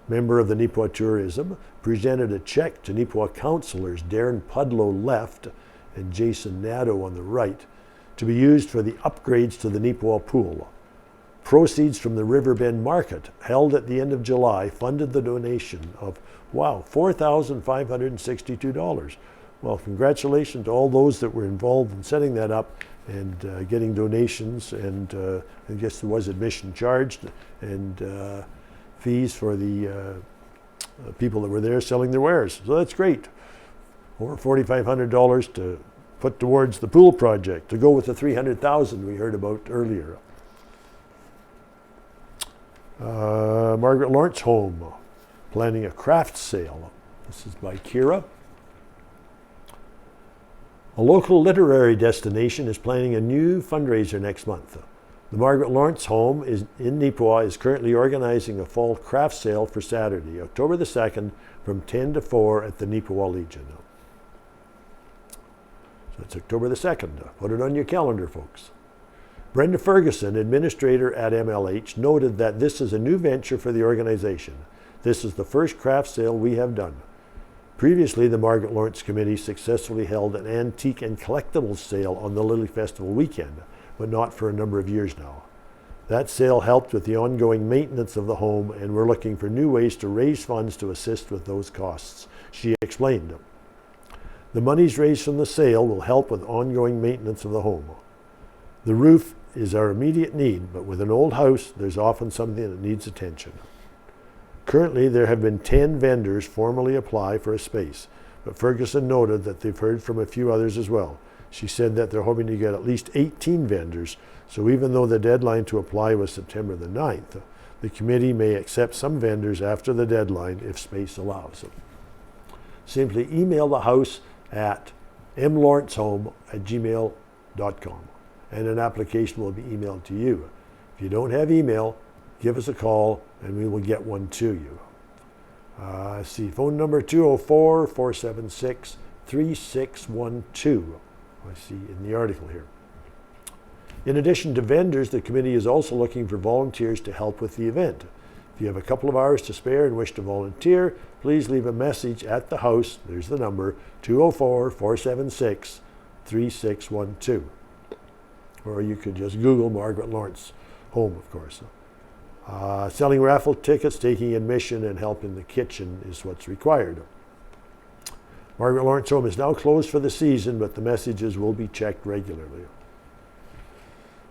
member of the Neepawa Tourism, presented a check to Neepawa councillors Darren Pudlow left and Jason Nadeau on the right to be used for the upgrades to the Neepawa pool. Proceeds from the Riverbend Market, held at the end of July, funded the donation of, $4,562. Well, congratulations to all those that were involved in setting that up and getting donations, and I guess there was admission charged and fees for the people that were there selling their wares. So that's great. Over $4,500 to put towards the pool project, to go with the $300,000 we heard about earlier. Margaret Lawrence Home, planning a craft sale. This is by Kira. A local literary destination is planning a new fundraiser next month. The Margaret Lawrence Home in Neepawa is currently organizing a fall craft sale for Saturday, October the 2nd, from 10 to 4 at the Neepawa Legion. So it's October the 2nd. Put it on your calendar, folks. Brenda Ferguson, administrator at MLH, noted that this is a new venture for the organization. This is the first craft sale we have done. Previously, the Margaret Lawrence Committee successfully held an antique and collectibles sale on the Lily Festival weekend, but not for a number of years now. That sale helped with the ongoing maintenance of the home, and we're looking for new ways to raise funds to assist with those costs, she explained. The monies raised from the sale will help with ongoing maintenance of the home. The roof is our immediate need, but with an old house, there's often something that needs attention. Currently, there have been 10 vendors formally apply for a space, but Ferguson noted that they've heard from a few others as well. She said that they're hoping to get at least 18 vendors, so even though the deadline to apply was September the 9th, the committee may accept some vendors after the deadline if space allows. Simply email the house at mlawrencehome@gmail.com. and an application will be emailed to you. If you don't have email, give us a call and we will get one to you. See, phone number 204-476-3612. I see in the article here. In addition to vendors, the committee is also looking for volunteers to help with the event. If you have a couple of hours to spare and wish to volunteer, please leave a message at the house. There's the number, 204-476-3612. Or you could just Google Margaret Lawrence Home, of course. Selling raffle tickets, taking admission, and help in the kitchen is what's required. Margaret Lawrence Home is now closed for the season, but the messages will be checked regularly.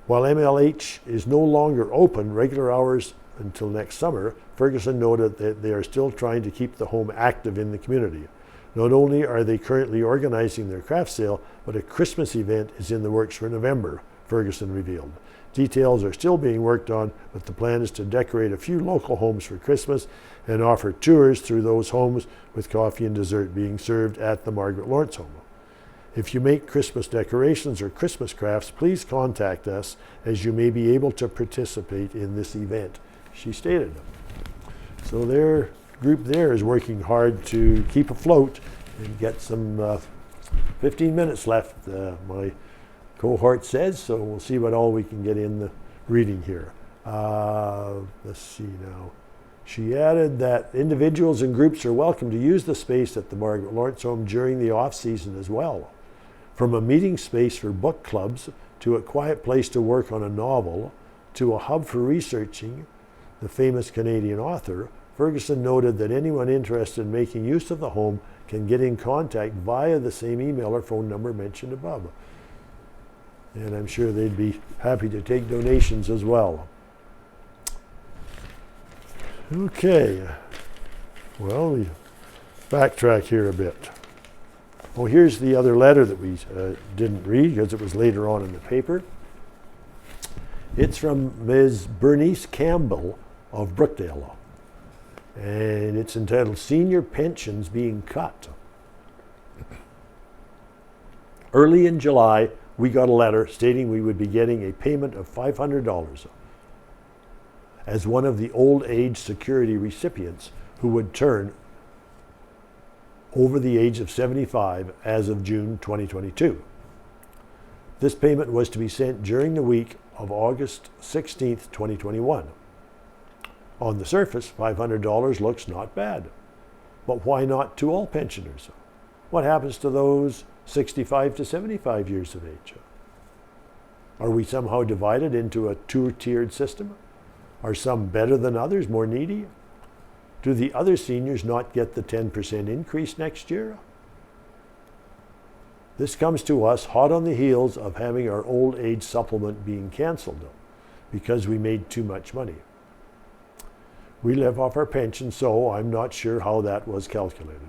While MLH is no longer open regular hours until next summer, Ferguson noted that they are still trying to keep the home active in the community. Not only are they currently organizing their craft sale, but a Christmas event is in the works for November, Ferguson revealed. Details are still being worked on, but the plan is to decorate a few local homes for Christmas and offer tours through those homes with coffee and dessert being served at the Margaret Lawrence Home. If you make Christmas decorations or Christmas crafts, please contact us as you may be able to participate in this event, she stated. So their group there is working hard to keep afloat and get some 15 minutes left, my cohort says, so we'll see what all we can get in the reading here. Let's see now. She added that individuals and groups are welcome to use the space at the Margaret Lawrence home during the off-season as well. From a meeting space for book clubs to a quiet place to work on a novel to a hub for researching the famous Canadian author, Ferguson noted that anyone interested in making use of the home can get in contact via the same email or phone number mentioned above. And I'm sure they'd be happy to take donations as well. Okay, well, we backtrack here a bit. Oh, here's the other letter that we didn't read because it was later on in the paper. It's from Ms. Bernice Campbell of Brookdale, and it's entitled Senior Pensions Being Cut. Early in July, we got a letter stating we would be getting a payment of $500 as one of the old age security recipients who would turn over the age of 75 as of June 2022. This payment was to be sent during the week of August 16th, 2021. On the surface, $500 looks not bad, but why not to all pensioners? What happens to those 65 to 75 years of age? Are we somehow divided into a two-tiered system? Are some better than others, more needy? Do the other seniors not get the 10% increase next year? This comes to us hot on the heels of having our old age supplement being canceled because we made too much money. We live off our pension, so I'm not sure how that was calculated.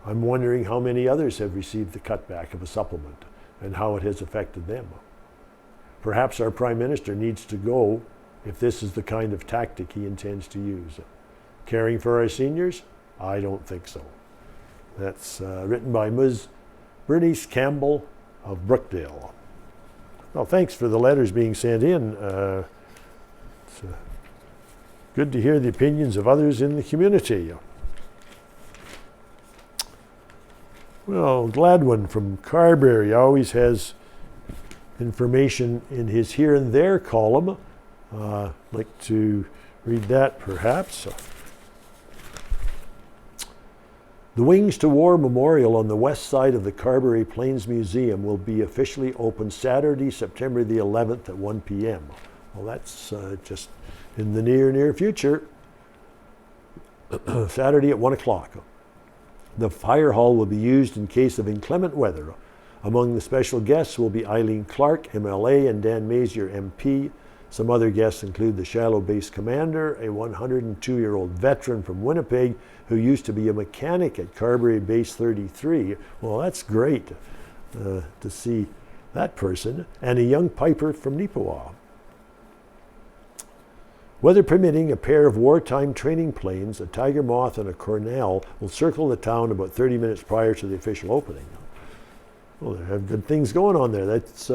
I'm wondering how many others have received the cutback of a supplement and how it has affected them. Perhaps our Prime Minister needs to go if this is the kind of tactic he intends to use. Caring for our seniors? I don't think so. That's written by Ms. Bernice Campbell of Brookdale. Well, thanks for the letters being sent in. It's good to hear the opinions of others in the community. Well, Gladwin from Carberry always has information in his Here and There column. I'd like to read that perhaps. The Wings to War Memorial on the west side of the Carberry Plains Museum will be officially open Saturday, September the 11th at 1 p.m. Well, that's just in the near future. Saturday at 1 o'clock. The fire hall will be used in case of inclement weather. Among the special guests will be Eileen Clark, MLA, and Dan Mazier, MP. Some other guests include the Shallow Base Commander, a 102-year-old veteran from Winnipeg who used to be a mechanic at Carberry Base 33. Well, that's great to see that person, and a young piper from Neepawa. Weather permitting, a pair of wartime training planes, a Tiger Moth and a Cornell, will circle the town about 30 minutes prior to the official opening. Well, they have good things going on there. Let's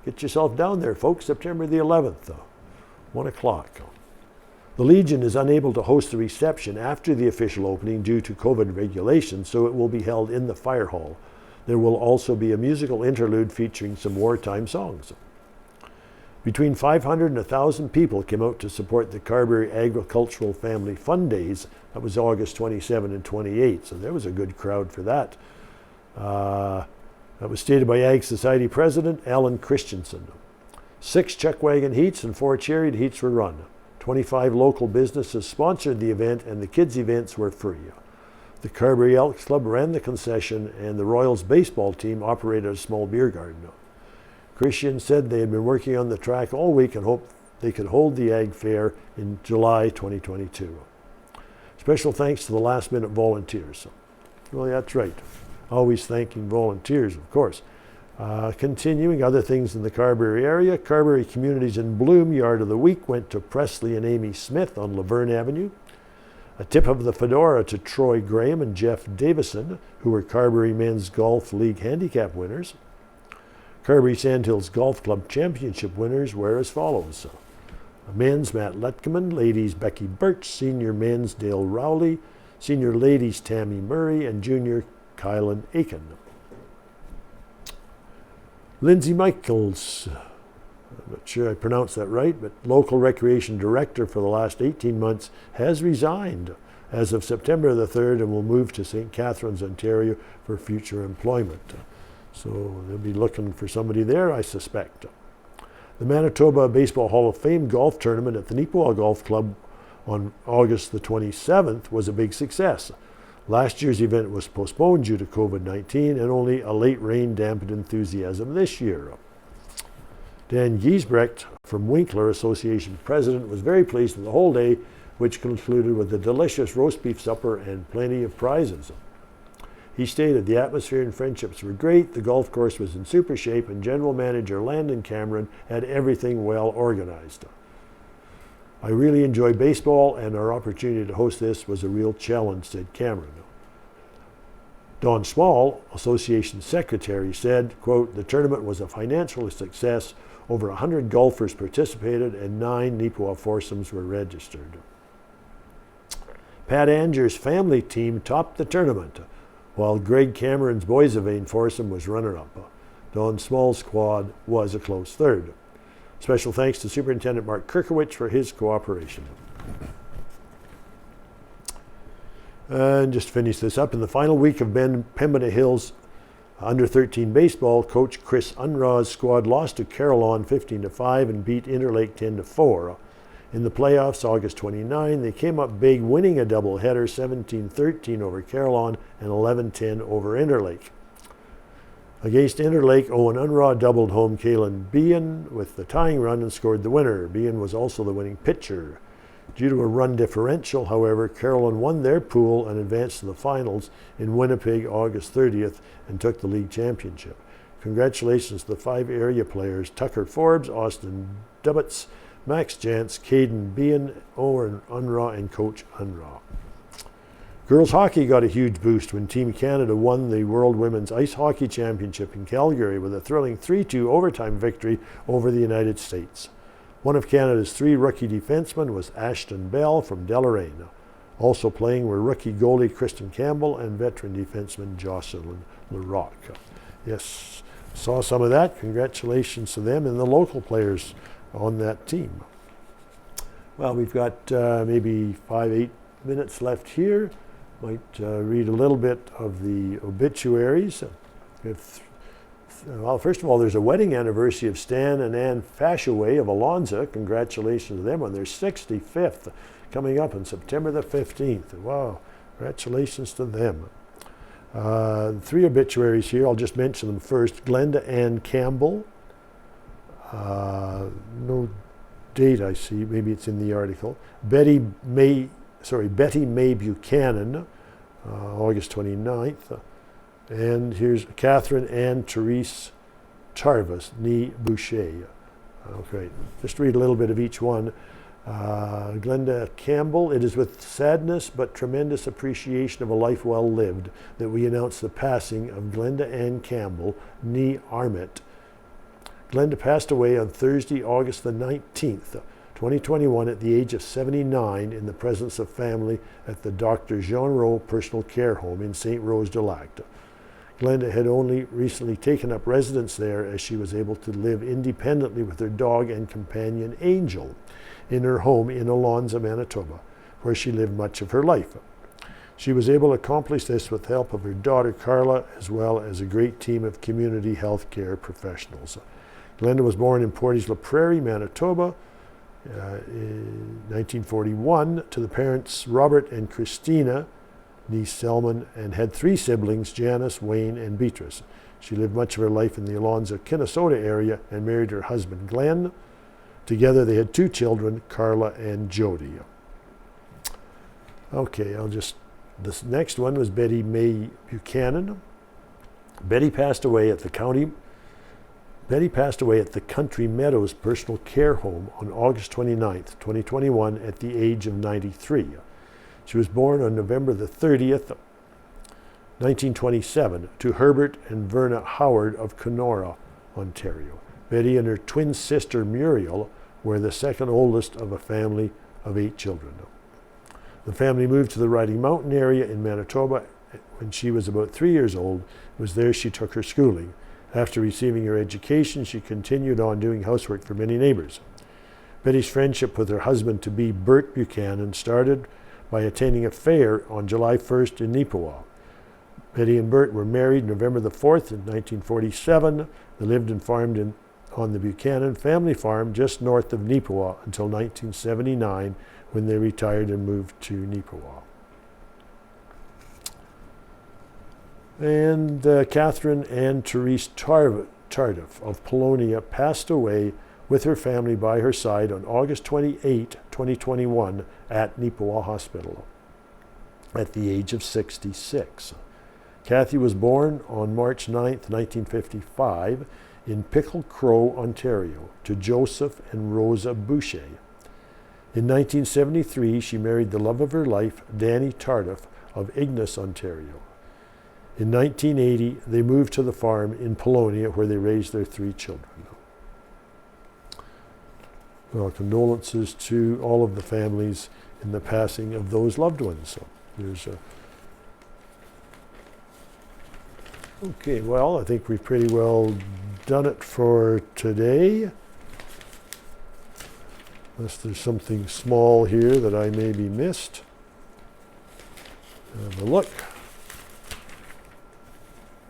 get yourself down there, folks. September the 11th, 1 o'clock. The Legion is unable to host the reception after the official opening due to COVID regulations, so it will be held in the fire hall. There will also be a musical interlude featuring some wartime songs. Between 500 and 1,000 people came out to support the Carberry Agricultural Family Fun Days. That was August 27 and 28, so there was a good crowd for that. That was stated by Ag Society President Alan Christensen. 6 chuck wagon heats and 4 chariot heats were run. 25 local businesses sponsored the event, and the kids' events were free. The Carberry Elks Club ran the concession, and the Royals baseball team operated a small beer garden. Christian said they had been working on the track all week and hoped they could hold the Ag Fair in July 2022. Special thanks to the last-minute volunteers. Well, that's right. Always thanking volunteers, of course. Continuing other things in the Carberry area, Carberry Communities in Bloom Yard of the Week went to Presley and Amy Smith on Laverne Avenue. A tip of the fedora to Troy Graham and Jeff Davison, who were Carberry Men's Golf League handicap winners. Carberry Sandhills Golf Club Championship winners were as follows. Men's Matt Letkeman, ladies Becky Birch, senior men's Dale Rowley, senior ladies Tammy Murray, and junior Kylan Aiken. Lindsay Michaels I'm not sure I pronounced that right, but local recreation director for the last 18 months has resigned as of September the 3rd and will move to St. Catharines, Ontario for future employment. So they'll be looking for somebody there, I suspect. The Manitoba Baseball Hall of Fame golf tournament at the Neepawa Golf Club on August the 27th was a big success. Last year's event was postponed due to COVID-19 and only a late rain dampened enthusiasm this year. Dan Giesbrecht from Winkler Association President was very pleased with the whole day, which concluded with a delicious roast beef supper and plenty of prizes. He stated the atmosphere and friendships were great, the golf course was in super shape, and General Manager Landon Cameron had everything well organized. I really enjoy baseball, and our opportunity to host this was a real challenge, said Cameron. Don Small, Association Secretary, said, quote, the tournament was a financial success. Over 100 golfers participated and 9 Neepawa foursomes were registered. Pat Anger's family team topped the tournament, while Greg Cameron's Boisavane foursome was runner-up. Don Small's squad was a close third. Special thanks to Superintendent Mark Kirkowicz for his cooperation. And just to finish this up, in the final week of Pembina Hills under-13 baseball, coach Chris Unrah's squad lost to Carillon 15-5 and beat Interlake 10-4. In the playoffs, August 29, they came up big, winning a doubleheader 17-13 over Carillon and 11-10 over Interlake. Against Interlake, Owen Unrah doubled home Kalen Behan with the tying run and scored the winner. Behan was also the winning pitcher. Due to a run differential, however, Carillon won their pool and advanced to the finals in Winnipeg August 30th and took the league championship. Congratulations to the 5 area players, Tucker Forbes, Austin Dubbitts, Max Jantz, Caden Behan, Owen Unrah, and Coach Unrah. Girls hockey got a huge boost when Team Canada won the World Women's Ice Hockey Championship in Calgary with a thrilling 3-2 overtime victory over the United States. One of Canada's 3 rookie defensemen was Ashton Bell from Deloraine. Also playing were rookie goalie Kristen Campbell and veteran defenseman Jocelyn Larocque. Yes, saw some of that. Congratulations to them and the local players on that team. Well, we've got maybe 5-8 minutes left here. Might read a little bit of the obituaries. Well, first of all, there's a wedding anniversary of Stan and Ann Fashaway of Alonza. Congratulations to them on their 65th, coming up on September the 15th. Wow, congratulations to them. 3 obituaries here. I'll just mention them first. Glenda Ann Campbell. No date I see. Maybe it's in the article. Betty May Buchanan, August 29th. And here's Catherine Ann Therese Tarvis, nee Boucher. Okay, just read a little bit of each one. Glenda Campbell, it is with sadness but tremendous appreciation of a life well lived that we announce the passing of Glenda Ann Campbell, nee Armit. Glenda passed away on Thursday, August the 19th, 2021 at the age of 79 in the presence of family at the Dr. Jean Rowe Personal Care Home in St. Rose de l'Acte. Glenda had only recently taken up residence there as she was able to live independently with her dog and companion Angel in her home in Alonza, Manitoba, where she lived much of her life. She was able to accomplish this with the help of her daughter Carla, as well as a great team of community health care professionals. Glenda was born in Portage la Prairie, Manitoba, in 1941 to the parents Robert and Christina niece Selman, and had 3 siblings, Janice, Wayne, and Beatrice. She lived much of her life in the Alonza, Kinnesota area and married her husband, Glenn. Together they had 2 children, Carla and Jody. Okay, this next one was Betty May Buchanan. Betty passed away at the Country Meadows Personal Care Home on August 29th, 2021 at the age of 93. She was born on November the 30th, 1927, to Herbert and Verna Howard of Kenora, Ontario. Betty and her twin sister Muriel were the second oldest of a family of 8 children. The family moved to the Riding Mountain area in Manitoba when she was about 3 years old. It was there she took her schooling. After receiving her education, she continued on doing housework for many neighbors. Betty's friendship with her husband-to-be, Bert Buchanan, started by attending a fair on July 1st in Neepawa. Betty and Bert were married November the 4th in 1947. They lived and farmed on the Buchanan family farm just north of Neepawa until 1979, when they retired and moved to Neepawa. And Catherine Ann Therese Tardif of Polonia passed away with her family by her side on August 28, 2021 at Neepawa Hospital at the age of 66. Kathy was born on March 9, 1955 in Pickle Crow, Ontario, to Joseph and Rosa Boucher. In 1973, she married the love of her life, Danny Tardif of Ignace, Ontario. In 1980, they moved to the farm in Polonia, where they raised their 3 children. Well, condolences to all of the families in the passing of those loved ones. So there's okay, well, I think we've pretty well done it for today. Unless there's something small here that I maybe missed. Have a look.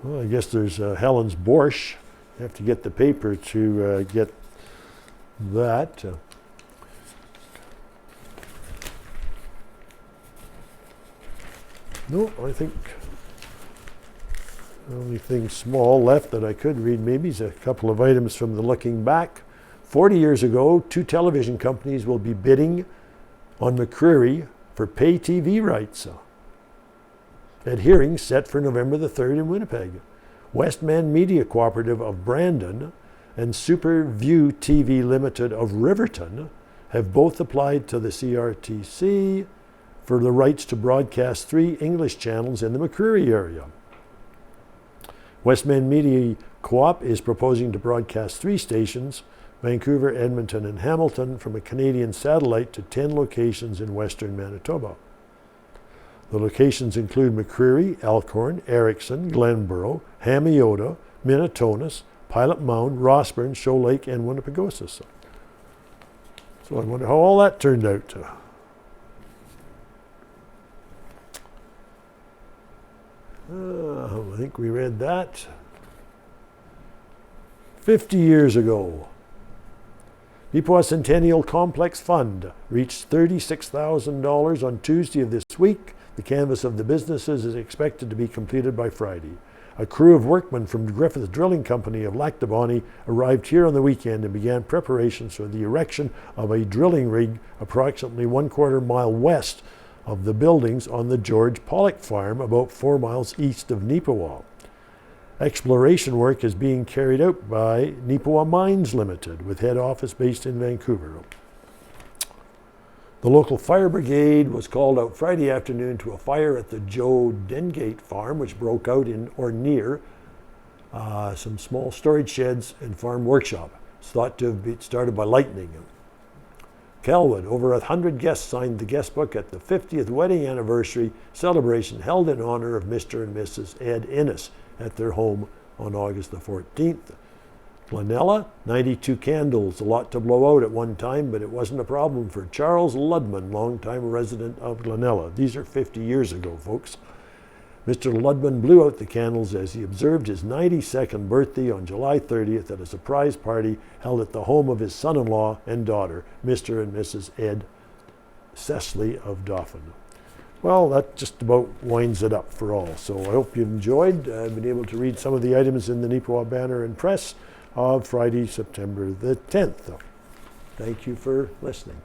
Well, I guess there's Helen's borscht. You have to get the paper to get that. No, I think the only thing small left that I could read maybe is a couple of items from the Looking Back. 40 years ago, 2 television companies will be bidding on McCreary for pay TV rights at hearings set for November the 3rd in Winnipeg. Westman Media Cooperative of Brandon and Superview TV Limited of Riverton have both applied to the CRTC for the rights to broadcast 3 English channels in the McCreary area. Westman Media Co-op is proposing to broadcast 3 stations, Vancouver, Edmonton, and Hamilton, from a Canadian satellite to 10 locations in western Manitoba. The locations include McCreary, Elkhorn, Erickson, Glenborough, Hamiota, Minitonas, Pilot Mound, Rossburn, Shoal Lake, and Winnipegosis. So I wonder how all that turned out. I think we read that. 50 years ago, Neepawa Centennial Complex Fund reached $36,000 on Tuesday of this week. The canvass of the businesses is expected to be completed by Friday. A crew of workmen from Griffith Drilling Company of Lactabonny arrived here on the weekend and began preparations for the erection of a drilling rig approximately 1/4 mile west of the buildings on the George Pollock Farm, about 4 miles east of Neepawa. Exploration work is being carried out by Neepawa Mines Limited, with head office based in Vancouver. The local fire brigade was called out Friday afternoon to a fire at the Joe Dengate farm, which broke out in or near some small storage sheds and farm workshop. It's thought to have been started by lightning. Kelwood, over 100 guests signed the guest book at the 50th wedding anniversary celebration held in honor of Mr. and Mrs. Ed Innes at their home on August the 14th. Glenella, 92 candles, a lot to blow out at one time, but it wasn't a problem for Charles Ludman, longtime resident of Glenella. These are 50 years ago, folks. Mr. Ludman blew out the candles as he observed his 92nd birthday on July 30th at a surprise party held at the home of his son-in-law and daughter, Mr. and Mrs. Ed Cecily of Dauphin. Well, that just about winds it up for all. So I hope you've enjoyed. I've been able to read some of the items in the Neepawa Banner and Press of Friday, September the 10th. Thank you for listening.